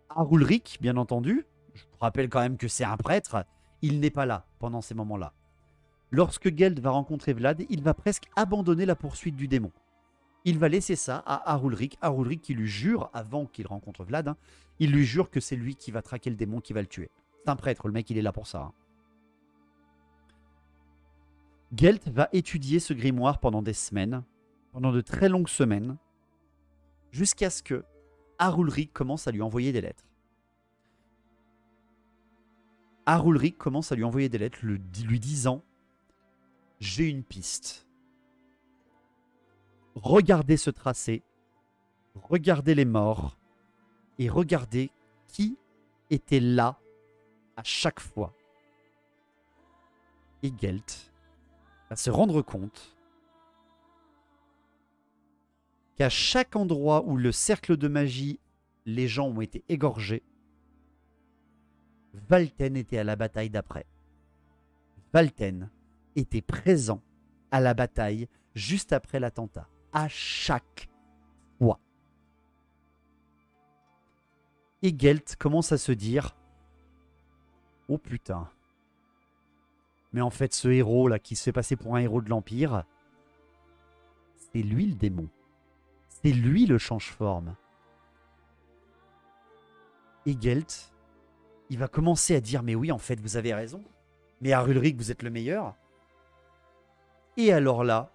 Arulric, bien entendu, je vous rappelle quand même que c'est un prêtre, il n'est pas là pendant ces moments-là. Lorsque Gelt va rencontrer Vlad, il va presque abandonner la poursuite du démon. Il va laisser ça à Arulric. Arulric qui lui jure, avant qu'il rencontre Vlad, hein, il lui jure que c'est lui qui va traquer le démon, qui va le tuer. C'est un prêtre, le mec il est là pour ça. Hein. Gelt va étudier ce grimoire pendant des semaines, pendant de très longues semaines, jusqu'à ce que Arulric commence à lui envoyer des lettres. Arulric commence à lui envoyer des lettres lui disant « J'ai une piste. Regardez ce tracé, regardez les morts et regardez qui était là à chaque fois. » Et Gelt va se rendre compte qu'à chaque endroit où le cercle de magie, les gens ont été égorgés, Valten était à la bataille d'après. Valten était présent à la bataille juste après l'attentat. À chaque fois. Et Gelt commence à se dire « Oh putain. Mais en fait, ce héros-là qui se fait passer pour un héros de l'Empire, c'est lui le démon. C'est lui le change-forme. » Et Gelt, il va commencer à dire « Mais oui, en fait, vous avez raison. Mais Arulric, vous êtes le meilleur. » Et alors là,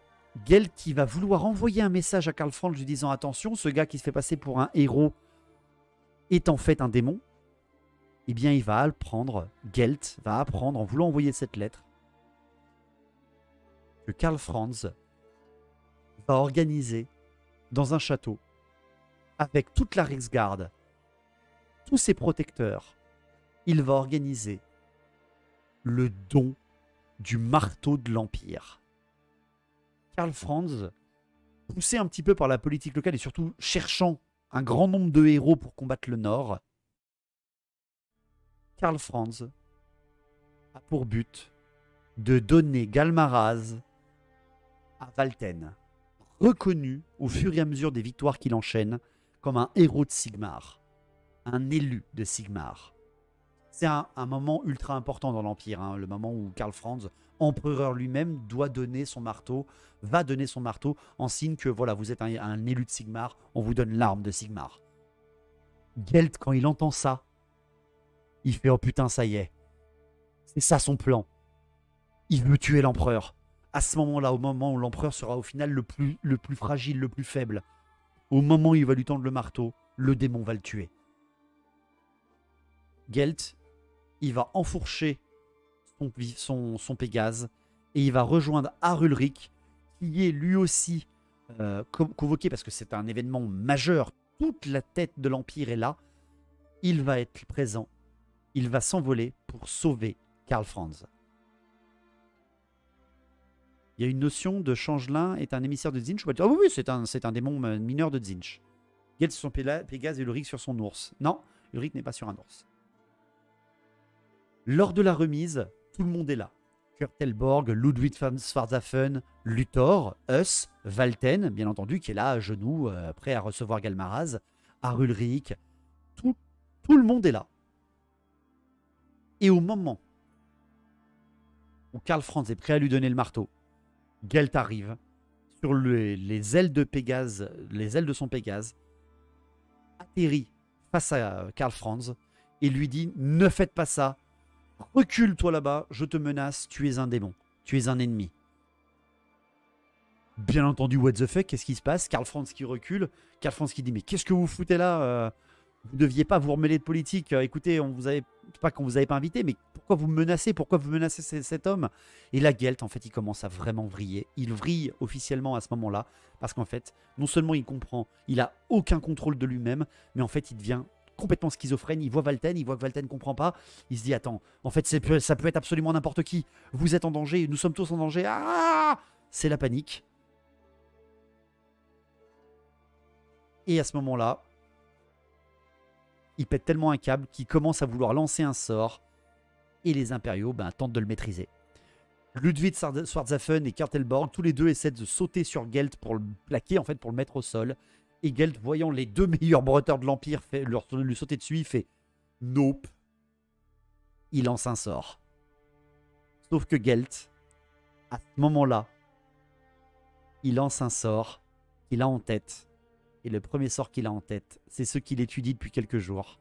Gelt qui va vouloir envoyer un message à Karl Franz lui disant « Attention, ce gars qui se fait passer pour un héros est en fait un démon. » Eh bien, il va apprendre, Gelt va apprendre en voulant envoyer cette lettre que Karl Franz va organiser dans un château avec toute la Riksgarde, tous ses protecteurs. Il va organiser le don du marteau de l'Empire. Karl Franz, poussé un petit peu par la politique locale et surtout cherchant un grand nombre de héros pour combattre le Nord, Karl Franz a pour but de donner Galmaraz à Valten, reconnu au fur et à mesure des victoires qu'il enchaîne comme un héros de Sigmar, un élu de Sigmar. C'est un moment ultra important dans l'Empire, hein, le moment où Karl Franz, empereur lui-même, doit donner son marteau, va donner son marteau en signe que voilà, vous êtes un élu de Sigmar, on vous donne l'arme de Sigmar. Gelt, quand il entend ça, il fait oh putain, ça y est. C'est ça son plan. Il veut tuer l'empereur. À ce moment-là, au moment où l'empereur sera au final le plus fragile, le plus faible, au moment où il va lui tendre le marteau, le démon va le tuer. Gelt, il va enfourcher son Pégase et il va rejoindre Arulric, qui est lui aussi convoqué parce que c'est un événement majeur. Toute la tête de l'Empire est là. Il va être présent. Il va s'envoler pour sauver Karl Franz. Il y a une notion de Changelin est un émissaire de Tzeentch. Ah oui, c'est un démon mineur de Tzeentch. Gelt sur son Pégase et Ulrich sur son ours. Non, Ulrich n'est pas sur un ours. Lors de la remise, tout le monde est là. Kurtelborg, Ludwig van Schwarzaffen, Luthor, Huss, Valten, bien entendu, qui est là à genoux, prêt à recevoir Galmaraz, Arulric. Tout le monde est là. Et au moment où Karl Franz est prêt à lui donner le marteau, Gelt arrive sur les ailes de Pégase, les ailes de son Pégase, atterrit face à Karl Franz et lui dit « Ne faites pas ça, recule toi là-bas, je te menace, tu es un démon, tu es un ennemi. » Bien entendu, what the fuck, qu'est-ce qui se passe? Karl Franz qui recule, Karl Franz qui dit « Mais qu'est-ce que vous foutez là vous ne deviez pas vous remêler de politique. Écoutez, pas qu'on vous avait pas invité, mais pourquoi vous me menacez? Pourquoi vous menacez cet homme? » Et là, Gelt, en fait, il commence à vraiment vriller. Il vrille officiellement à ce moment-là, parce qu'en fait, non seulement il comprend, il a aucun contrôle de lui-même, mais en fait, il devient complètement schizophrène. Il voit Valten, il voit que Valten ne comprend pas. Il se dit, attends, en fait, ça peut être absolument n'importe qui. Vous êtes en danger, nous sommes tous en danger. Ah! C'est la panique. Et à ce moment-là, il pète tellement un câble qu'il commence à vouloir lancer un sort et les impériaux tentent de le maîtriser. Ludwig Schwarzaffen et Kurtelborg, tous les deux essaient de sauter sur Gelt pour le plaquer, en fait, pour le mettre au sol. Et Gelt, voyant les deux meilleurs bretteurs de l'Empire lui sauter dessus, il fait « Nope ». Il lance un sort. Sauf que Gelt, à ce moment-là, il lance un sort qu'il a en tête. Et le premier sort qu'il a en tête, c'est ce qu'il étudie depuis quelques jours.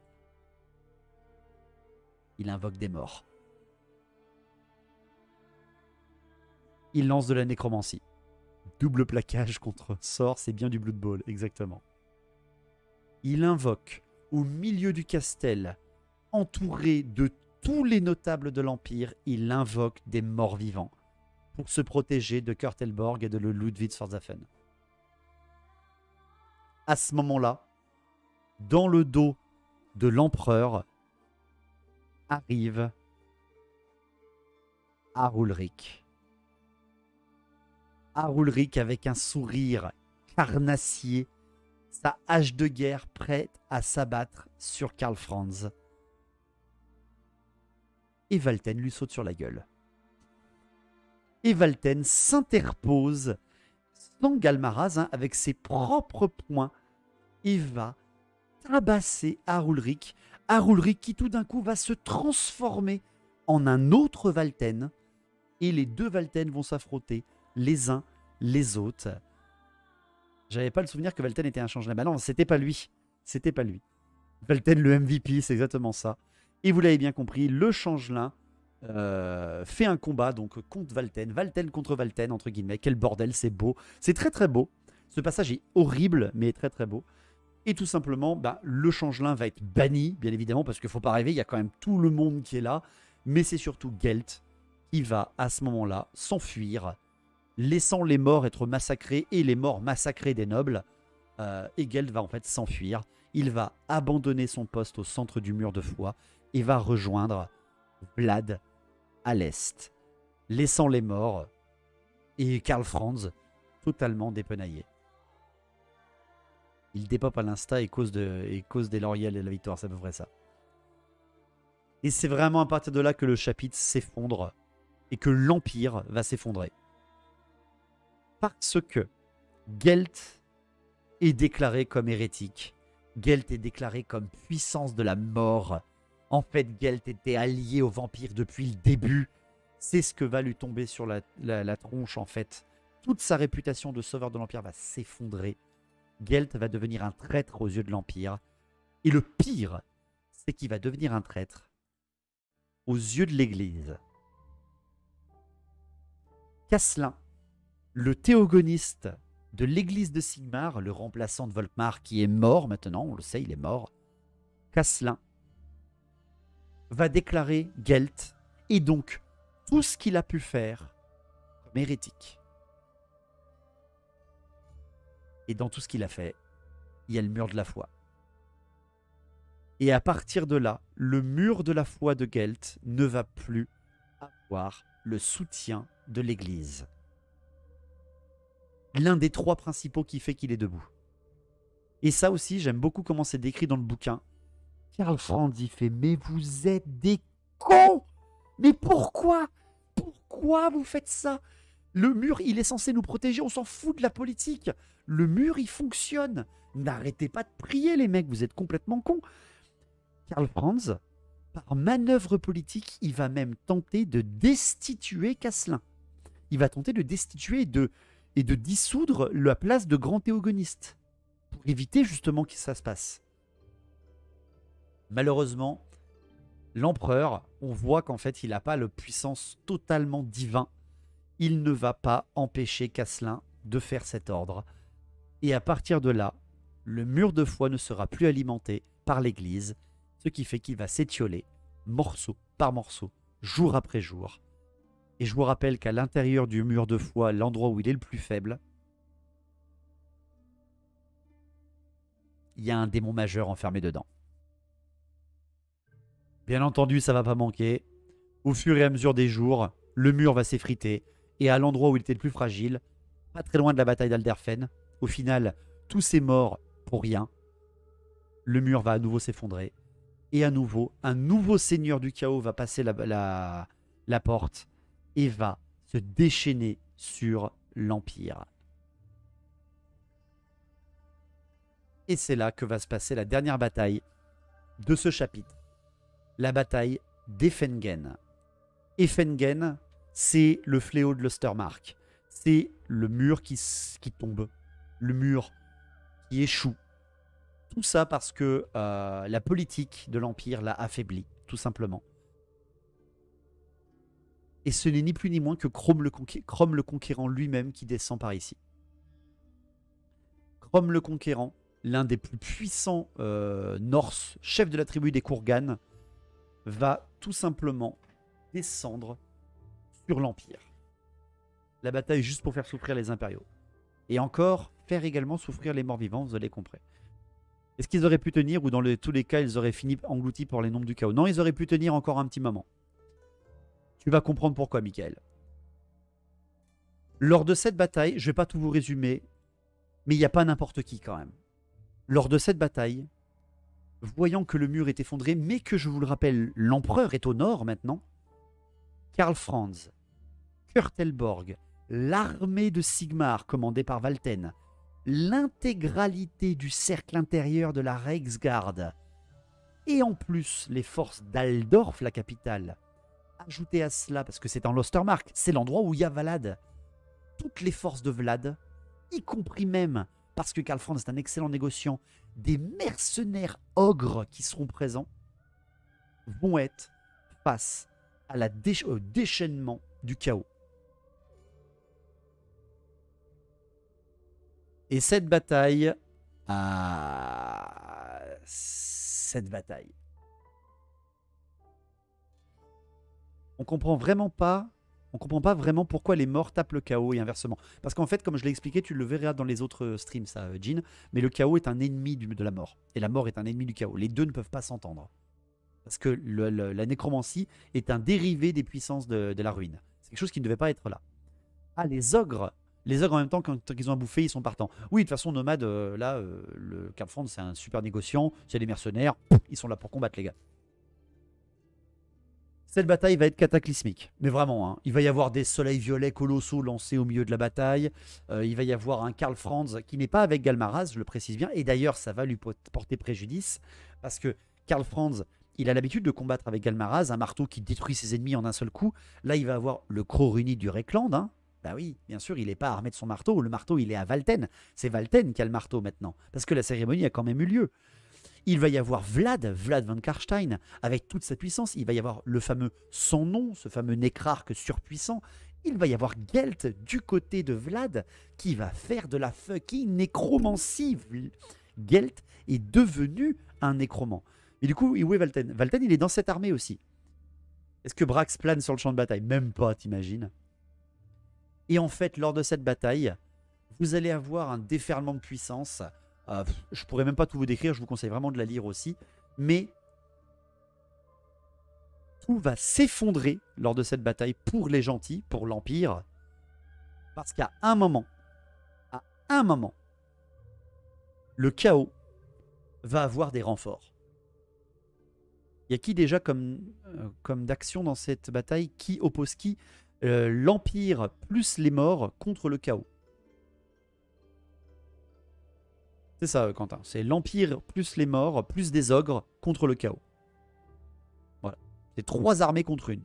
Il invoque des morts. Il lance de la nécromancie. Double plaquage contre sort, c'est bien du Blood Bowl, exactement. Il invoque au milieu du castel, entouré de tous les notables de l'Empire, il invoque des morts vivants pour se protéger de Kurtelborg et de Ludwig Schwarzaffen. À ce moment-là, dans le dos de l'empereur, arrive Arulric. Arulric avec un sourire carnassier, sa hache de guerre prête à s'abattre sur Karl Franz. Et Valten lui saute sur la gueule. Et Valten s'interpose sans Galmaraz, avec ses propres poings, et va tabasser Arulric. Arulric qui tout d'un coup va se transformer en un autre Valten, et les deux Valten vont s'affronter les uns les autres. J'avais pas le souvenir que Valten était un changelin. Bah non, c'était pas lui. C'était pas lui. Valten le MVP, c'est exactement ça. Et vous l'avez bien compris, le changelin fait un combat donc contre Valten. Valten contre Valten, entre guillemets. Quel bordel, c'est beau. C'est très très beau. Ce passage est horrible, mais très très beau. Et tout simplement, le changelin va être banni, bien évidemment, parce qu'il ne faut pas rêver, il y a quand même tout le monde qui est là. Mais c'est surtout Gelt qui va, à ce moment-là, s'enfuir, laissant les morts être massacrés et les morts massacrés des nobles. Et Gelt va en fait s'enfuir. Il va abandonner son poste au centre du mur de foi et va rejoindre Vlad à l'est, laissant les morts et Karl Franz totalement dépenaillé. Il dépop à l'insta et cause des lauriers et de la victoire, c'est à peu près ça. Et c'est vraiment à partir de là que le chapitre s'effondre et que l'Empire va s'effondrer. Parce que Gelt est déclaré comme hérétique. Gelt est déclaré comme puissance de la mort. En fait, Gelt était allié aux vampires depuis le début. C'est ce que va lui tomber sur la tronche, en fait. Toute sa réputation de sauveur de l'Empire va s'effondrer. Gelt va devenir un traître aux yeux de l'Empire. Et le pire, c'est qu'il va devenir un traître aux yeux de l'Église. Caslin, le théogoniste de l'Église de Sigmar, le remplaçant de Volkmar qui est mort maintenant, on le sait, il est mort. Caslin va déclarer Gelt et donc tout ce qu'il a pu faire comme hérétique. Et dans tout ce qu'il a fait, il y a le mur de la foi. Et à partir de là, le mur de la foi de Gelt ne va plus avoir le soutien de l'Église. L'un des trois principaux qui fait qu'il est debout. Et ça aussi, j'aime beaucoup comment c'est décrit dans le bouquin. Karl Franz, il fait « Mais vous êtes des cons! Mais pourquoi? Pourquoi vous faites ça? Le mur, il est censé nous protéger, on s'en fout de la politique. Le mur, il fonctionne. N'arrêtez pas de prier, les mecs, vous êtes complètement cons. » Karl Franz, par manœuvre politique, il va même tenter de destituer Caslin. Il va tenter de destituer et de dissoudre la place de grand théogoniste pour éviter justement que ça se passe. Malheureusement, l'empereur, on voit qu'en fait, il n'a pas la puissance totalement divin. Il ne va pas empêcher Caslin de faire cet ordre. Et à partir de là, le mur de foi ne sera plus alimenté par l'Église, ce qui fait qu'il va s'étioler morceau par morceau, jour après jour. Et je vous rappelle qu'à l'intérieur du mur de foi, l'endroit où il est le plus faible, il y a un démon majeur enfermé dedans. Bien entendu, ça va pas manquer. Au fur et à mesure des jours, le mur va s'effriter. Et à l'endroit où il était le plus fragile, pas très loin de la bataille d'Alderfen, au final, tous ces morts pour rien. Le mur va à nouveau s'effondrer. Et à nouveau, un nouveau seigneur du chaos va passer la porte et va se déchaîner sur l'Empire. Et c'est là que va se passer la dernière bataille de ce chapitre. La bataille d'Effengen. Effengen, c'est le fléau de l'Ostermark. C'est le mur qui tombe, le mur qui échoue. Tout ça parce que la politique de l'Empire l'a affaibli, tout simplement. Et ce n'est ni plus ni moins que Chrome le Conquérant lui-même qui descend par ici. Chrome le Conquérant, l'un des plus puissants Norse, chef de la tribu des Kurgan, va tout simplement descendre sur l'Empire. La bataille juste pour faire souffrir les impériaux. Et encore, faire également souffrir les morts vivants, vous allez comprendre. Est-ce qu'ils auraient pu tenir ou dans tous les cas, ils auraient fini engloutis par les nombres du chaos? Non, ils auraient pu tenir encore un petit moment. Tu vas comprendre pourquoi, Michael. Lors de cette bataille, je ne vais pas tout vous résumer, mais il n'y a pas n'importe qui quand même. Lors de cette bataille, voyant que le mur est effondré, mais que je vous le rappelle, l'empereur est au nord maintenant, Karl Franz, Kurtelborg, l'armée de Sigmar commandée par Valten, l'intégralité du cercle intérieur de la Reichsgarde, et en plus les forces d'Aldorf, la capitale, ajoutez à cela, parce que c'est en l'Ostermark, c'est l'endroit où il y a Vlad, toutes les forces de Vlad, y compris même, parce que Karl Franz est un excellent négociant, des mercenaires ogres qui seront présents, vont être face à au déchaînement du chaos. Et cette bataille, on comprend pas vraiment pourquoi les morts tapent le chaos et inversement. Parce qu'en fait, comme je l'ai expliqué, tu le verras dans les autres streams, ça, Jean, mais le chaos est un ennemi de la mort. Et la mort est un ennemi du chaos. Les deux ne peuvent pas s'entendre. Parce que la nécromancie est un dérivé des puissances de la ruine. C'est quelque chose qui ne devait pas être là. Ah, les ogres en même temps, quand ils ont à bouffer, ils sont partants. Oui, de toute façon, Nomade, le Karl Franz, c'est un super négociant. S'il y a des mercenaires, ils sont là pour combattre, les gars. Cette bataille va être cataclysmique. Mais vraiment, hein, il va y avoir des soleils violets colossaux lancés au milieu de la bataille. Il va y avoir un Karl Franz qui n'est pas avec Galmaraz, je le précise bien. Et d'ailleurs, ça va lui porter préjudice. Parce que Karl Franz, il a l'habitude de combattre avec Galmaraz, un marteau qui détruit ses ennemis en un seul coup. Là, il va avoir le Croruni du Reckland, hein. Bah oui, bien sûr, il n'est pas armé de son marteau. Le marteau, il est à Valten. C'est Valten qui a le marteau maintenant. Parce que la cérémonie a quand même eu lieu. Il va y avoir Vlad van Karstein, avec toute sa puissance. Il va y avoir le fameux sans nom, ce fameux nécrarque surpuissant. Il va y avoir Gelt du côté de Vlad, qui va faire de la fucking nécromancie. Gelt est devenu un nécromant. Et du coup, où est Valten? Valten, il est dans cette armée aussi. Est-ce que Brax plane sur le champ de bataille? Même pas, t'imagines. Et en fait, lors de cette bataille, vous allez avoir un déferlement de puissance. Je pourrais même pas tout vous décrire, je vous conseille vraiment de la lire aussi. Mais tout va s'effondrer lors de cette bataille pour les gentils, pour l'Empire. Parce qu'à un moment, le chaos va avoir des renforts. Il y a qui déjà comme d'action dans cette bataille? Qui oppose qui? L'Empire plus les morts contre le chaos. C'est ça, Quentin. C'est l'Empire plus les morts, plus des ogres contre le chaos. Voilà. C'est 3 armées contre une.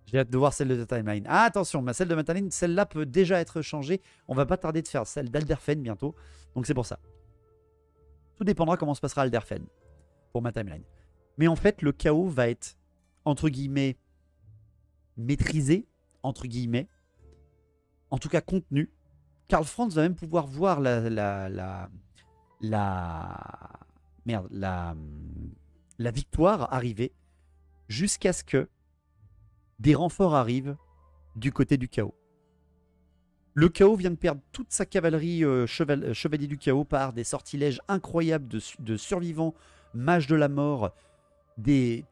J'ai hâte de voir celle de ta timeline. Ah, attention, celle de ma timeline, celle-là peut déjà être changée. On va pas tarder de faire celle d'Alderfen bientôt. Donc c'est pour ça. Tout dépendra comment se passera Alderfen pour ma timeline. Mais en fait, le chaos va être, entre guillemets, maîtrisé, entre guillemets, en tout cas contenu. Karl Franz va même pouvoir voir la victoire arriver jusqu'à ce que des renforts arrivent du côté du chaos. Le chaos vient de perdre toute sa cavalerie chevalier du chaos par des sortilèges incroyables de survivants, mages de la mort.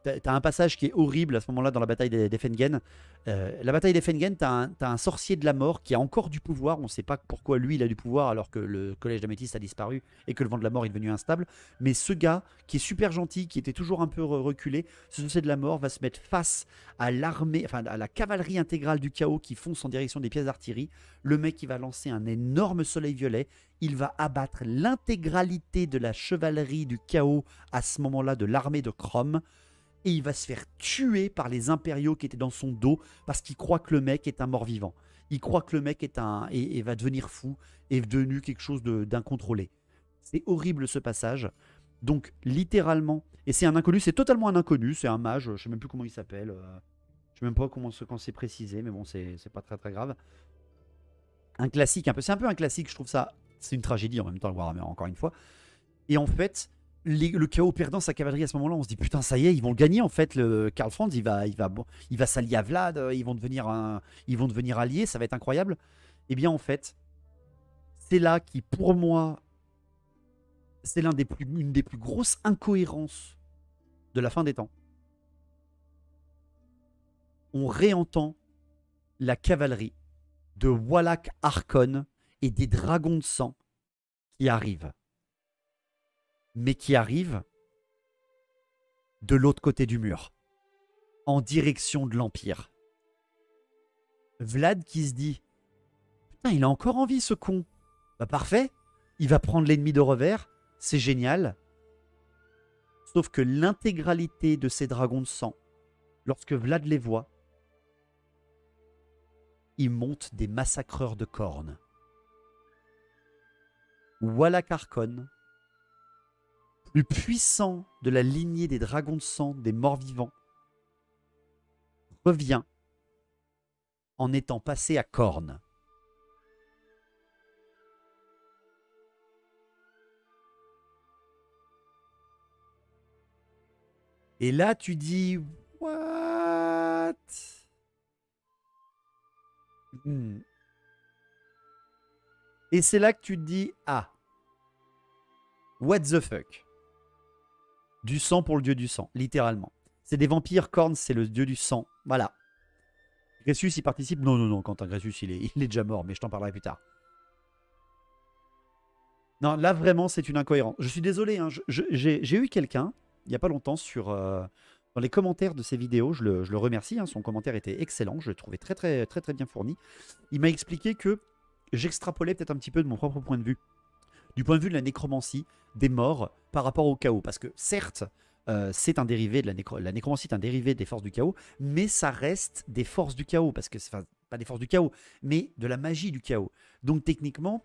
T'as un passage qui est horrible à ce moment-là dans la bataille d'Effengen. La bataille d'Effengen, t'as un sorcier de la mort qui a encore du pouvoir. On ne sait pas pourquoi lui il a du pouvoir alors que le collège d'Améthyste a disparu et que le vent de la mort est devenu instable. Mais ce gars qui est super gentil, qui était toujours un peu reculé, ce sorcier de la mort va se mettre face à l'armée, enfin à la cavalerie intégrale du chaos qui fonce en direction des pièces d'artillerie. Le mec il va lancer un énorme soleil violet. Il va abattre l'intégralité de la chevalerie du chaos à ce moment-là de l'armée de Chrome. Et il va se faire tuer par les impériaux qui étaient dans son dos parce qu'il croit que le mec est un mort-vivant. Il croit que le mec et va devenir fou et est devenu quelque chose d'incontrôlé. C'est horrible ce passage. Donc littéralement, et c'est un inconnu, c'est totalement un inconnu, c'est un mage, je ne sais même plus comment il s'appelle. Je ne sais même pas quand c'est précisé, mais bon, c'est pas très très grave. Un classique, c'est un peu un classique, je trouve ça. C'est une tragédie en même temps, le Warhammer, encore une fois. Et en fait, le chaos perdant sa cavalerie à ce moment-là, on se dit putain, ça y est, ils vont le gagner en fait. Karl Franz, il va s'allier à Vlad, ils vont devenir alliés, ça va être incroyable. Et bien en fait, c'est là qui, pour moi, c'est une des plus grosses incohérences de la fin des temps. On réentend la cavalerie de Wallach Arkon et des dragons de sang qui arrivent. Mais qui arrivent de l'autre côté du mur, en direction de l'Empire. Vlad qui se dit « Putain, il a encore envie ce con. Bah parfait, il va prendre l'ennemi de revers, c'est génial. » Sauf que l'intégralité de ces dragons de sang, lorsque Vlad les voit, ils montent des massacreurs de cornes. Wallach Arkon, plus puissant de la lignée des dragons de sang, des morts-vivants, revient en étant passé à cornes. Et là, tu dis, what? Et c'est là que tu te dis, ah, what the fuck? Du sang pour le dieu du sang, littéralement. C'est des vampires, Korn, c'est le dieu du sang. Voilà. Gressus, il participe. Non, Quentin Gressus, il est déjà mort, mais je t'en parlerai plus tard. Non, là, vraiment, c'est une incohérence. Je suis désolé, hein, j'ai eu quelqu'un, il n'y a pas longtemps, dans les commentaires de ses vidéos, je le remercie, hein, son commentaire était excellent, je le trouvais très bien fourni. Il m'a expliqué que j'extrapolais peut-être un petit peu de mon propre point de vue, du point de vue de la nécromancie, des morts par rapport au chaos. Parce que certes, c'est un dérivé de la nécromancie est un dérivé des forces du chaos, mais ça reste des forces du chaos. Parce que, enfin, pas des forces du chaos, mais de la magie du chaos. Donc techniquement,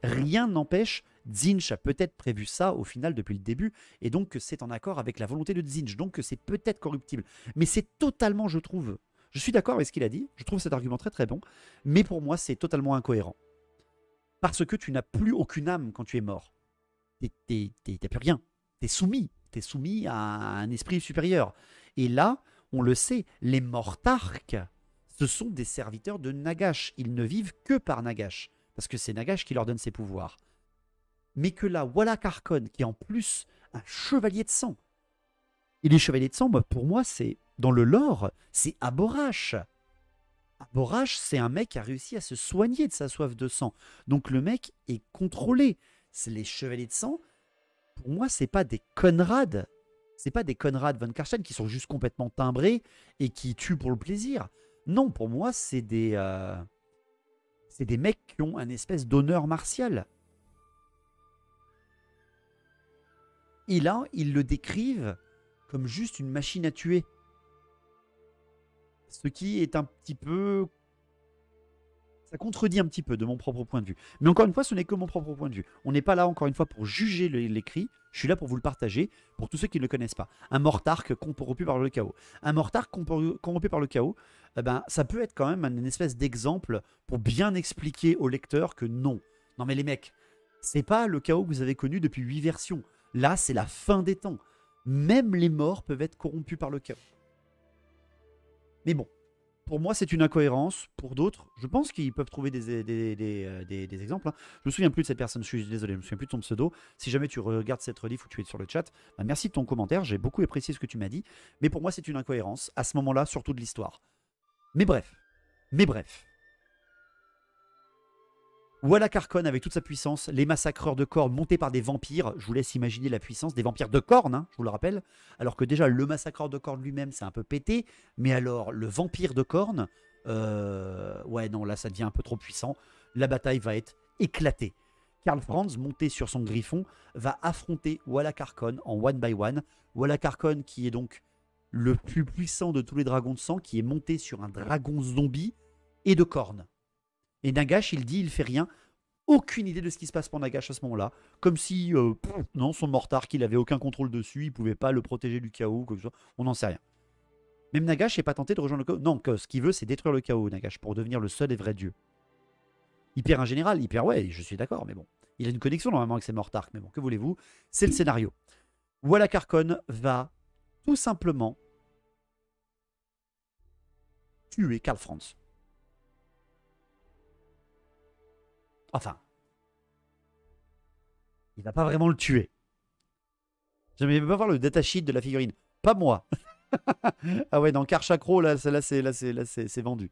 rien n'empêche Tzeentch a peut-être prévu ça au final depuis le début, et donc que c'est en accord avec la volonté de Tzeentch, donc que c'est peut-être corruptible. Mais c'est totalement, je trouve, je suis d'accord avec ce qu'il a dit, je trouve cet argument très très bon, mais pour moi c'est totalement incohérent. Parce que tu n'as plus aucune âme quand tu es mort. T'as plus rien. T'es soumis à un esprit supérieur. Et là, on le sait, les Mortarques, ce sont des serviteurs de Nagash. Ils ne vivent que par Nagash. Parce que c'est Nagash qui leur donne ses pouvoirs. Mais que là, Wallach Harkon, qui est en plus un chevalier de sang. Et les chevaliers de sang, pour moi, c'est dans le lore, c'est Aborash. Aborash, c'est un mec qui a réussi à se soigner de sa soif de sang. Donc le mec est contrôlé. C'est les chevaliers de sang. Pour moi, c'est pas des Conrad. C'est pas des Conrad von Karstein qui sont juste complètement timbrés et qui tuent pour le plaisir. Non, pour moi, c'est des mecs qui ont un espèce d'honneur martial. Et là, ils le décrivent comme juste une machine à tuer. Ce qui est un petit peu... Ça contredit un petit peu de mon propre point de vue. Mais encore une fois, ce n'est que mon propre point de vue. On n'est pas là, encore une fois, pour juger l'écrit. Je suis là pour vous le partager, pour tous ceux qui ne le connaissent pas. Un Mortarque corrompu par le chaos. Un Mortarque corrompu par le chaos, ça peut être quand même une espèce d'exemple pour bien expliquer au lecteur que non. Non mais les mecs, c'est pas le chaos que vous avez connu depuis 8 versions. Là, c'est la fin des temps. Même les morts peuvent être corrompus par le chaos. Mais bon. Pour moi, c'est une incohérence. Pour d'autres, je pense qu'ils peuvent trouver des exemples. Hein. Je me souviens plus de cette personne. Je suis désolé, je me souviens plus de ton pseudo. Si jamais tu regardes cette rediff ou tu es sur le chat, merci de ton commentaire. J'ai beaucoup apprécié ce que tu m'as dit. Mais pour moi, c'est une incohérence. À ce moment-là, surtout de l'histoire. Mais bref. Wallach Harkon avec toute sa puissance, les massacreurs de cornes montés par des vampires, je vous laisse imaginer la puissance, des vampires de cornes, hein, je vous le rappelle, alors que déjà le massacreur de cornes lui-même c'est un peu pété, mais alors le vampire de cornes, ouais non là ça devient un peu trop puissant, la bataille va être éclatée. Karl Franz, monté sur son griffon, va affronter Wallach Harkon en one by one, Wallach Harkon qui est donc le plus puissant de tous les dragons de sang, qui est monté sur un dragon zombie et de cornes. Et Nagash, il dit, il fait rien. Aucune idée de ce qui se passe pour Nagash à ce moment-là. Comme si, non, son Mortarque, il avait aucun contrôle dessus, il pouvait pas le protéger du chaos, quoi que ce soit. On n'en sait rien. Même Nagash n'est pas tenté de rejoindre le chaos. Non, ce qu'il veut, c'est détruire le chaos, Nagash, pour devenir le seul et vrai dieu. Il perd un général, ouais, je suis d'accord, mais bon. Il a une connexion normalement avec ses Mortarques, mais bon, que voulez-vous? C'est le scénario. Wallach Harkon va tout simplement tuer Karl Franz. Enfin, il va pas vraiment le tuer. J'aimerais pas voir le datasheet de la figurine. Pas moi. Ah ouais, dans Karchakro, là c'est vendu.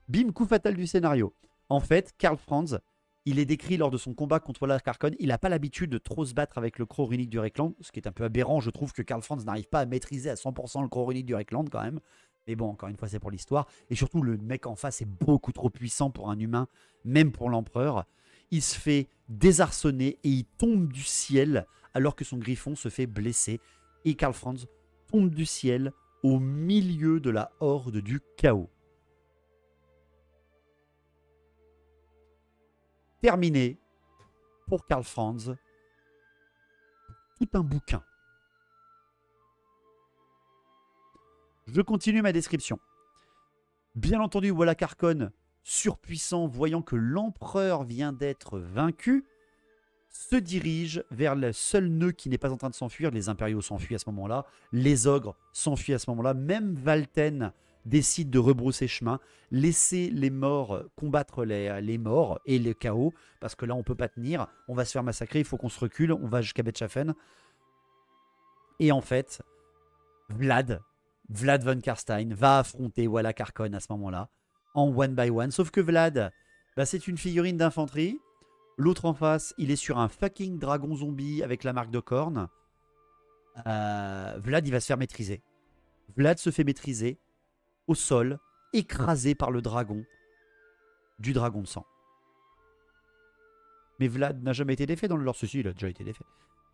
Bim, coup fatal du scénario. En fait, Karl Franz, il est décrit lors de son combat contre Wallach Harkon. Il n'a pas l'habitude de trop se battre avec le croc runique du Reikland, ce qui est un peu aberrant. Je trouve que Karl Franz n'arrive pas à maîtriser à 100% le croc runique du Reikland quand même. Mais bon, encore une fois, c'est pour l'histoire. Et surtout, le mec en face est beaucoup trop puissant pour un humain, même pour l'empereur. Il se fait désarçonner et il tombe du ciel alors que son griffon se fait blesser. Et Karl Franz tombe du ciel au milieu de la horde du chaos. Terminé pour Karl Franz. Tout un bouquin. Je continue ma description. Bien entendu, Wallach Harkon, surpuissant, voyant que l'empereur vient d'être vaincu, se dirige vers le seul nœud qui n'est pas en train de s'enfuir. Les impériaux s'enfuient à ce moment-là. Les ogres s'enfuient à ce moment-là. Même Valten décide de rebrousser chemin, laisser les morts combattre les morts et les chaos, parce que là, on ne peut pas tenir. On va se faire massacrer, il faut qu'on se recule. On va jusqu'à Bethschafen. Et en fait, Vlad von Karstein va affronter Wallach Harkon à ce moment-là, en one by one. Sauf que Vlad, c'est une figurine d'infanterie. L'autre en face, il est sur un fucking dragon zombie avec la marque de corne. Vlad, il va se faire maîtriser. Vlad se fait maîtriser au sol, écrasé par le dragon du dragon de sang. Mais Vlad n'a jamais été défait dans le lore. Ceci, il a déjà été défait.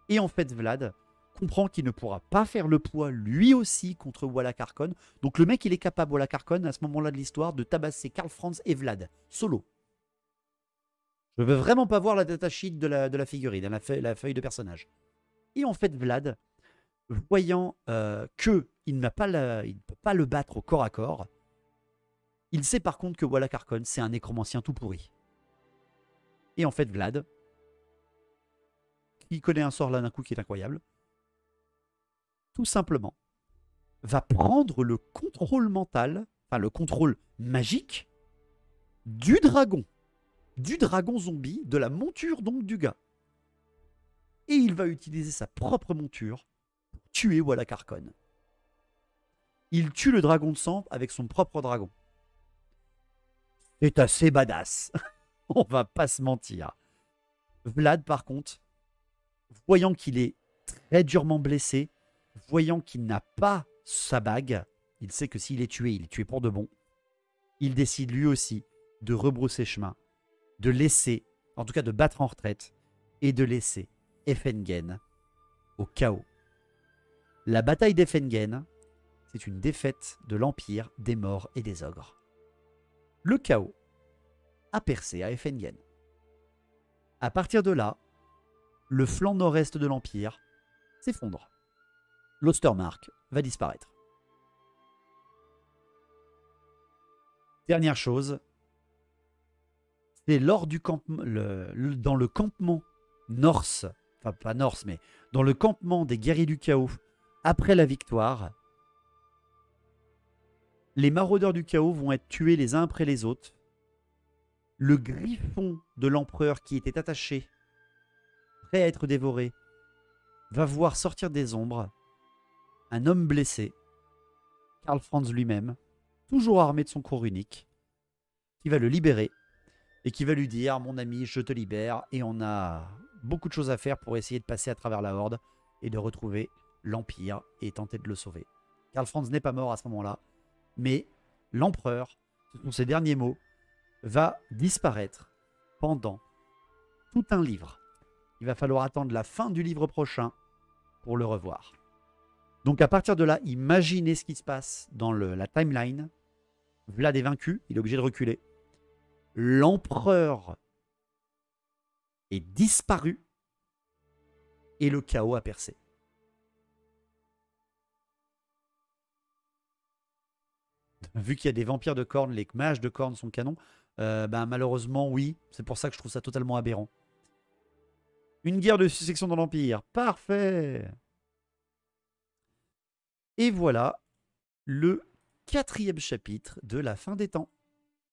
Et en fait, Vlad comprend qu'il ne pourra pas faire le poids lui aussi contre Wallach Harkon. Donc le mec, il est capable, Wallach Harkon, à ce moment-là de l'histoire, de tabasser Karl Franz et Vlad, solo. Je veux vraiment pas voir la datasheet de la figurine, la feuille de personnage. Et en fait, Vlad, voyant qu'il ne peut pas le battre au corps à corps, il sait par contre que Wallach Arcon, c'est un nécromancien tout pourri. Et en fait, Vlad, qui connaît un sort là d'un coup qui est incroyable, tout simplement, va prendre le contrôle mental, enfin le contrôle magique du dragon zombie, de la monture donc du gars. Et il va utiliser sa propre monture pour tuer Wallach Arcon. Il tue le dragon de sang avec son propre dragon. C'est assez badass. On va pas se mentir. Vlad, par contre, voyant qu'il est très durement blessé, voyant qu'il n'a pas sa bague, il sait que s'il est tué pour de bon. Il décide lui aussi de rebrousser chemin, de laisser, en tout cas de battre en retraite, et de laisser Effengen au chaos. La bataille d'Effengen, c'est une défaite de l'Empire, des morts et des ogres. Le chaos a percé à Effengen. À partir de là, le flanc nord-est de l'Empire s'effondre. L'Ostermark va disparaître. Dernière chose, c'est lors du dans le campement Norse, enfin pas Norse, mais dans le campement des guerriers du chaos, après la victoire, les maraudeurs du chaos vont être tués les uns après les autres. Le griffon de l'empereur qui était attaché, prêt à être dévoré, va voir sortir des ombres un homme blessé, Karl Franz lui-même, toujours armé de son cours unique, qui va le libérer et qui va lui dire « Mon ami, je te libère et on a beaucoup de choses à faire pour essayer de passer à travers la Horde et de retrouver l'Empire et tenter de le sauver. » Karl Franz n'est pas mort à ce moment-là, mais l'empereur, ce sont ses derniers mots, va disparaître pendant tout un livre. Il va falloir attendre la fin du livre prochain pour le revoir. Donc à partir de là, imaginez ce qui se passe dans la timeline. Vlad est vaincu, il est obligé de reculer. L'empereur est disparu et le chaos a percé. Vu qu'il y a des vampires de cornes, les mages de cornes sont canons, malheureusement oui, c'est pour ça que je trouve ça totalement aberrant. Une guerre de succession dans l'Empire, parfait. Et voilà le 4e chapitre de la fin des temps.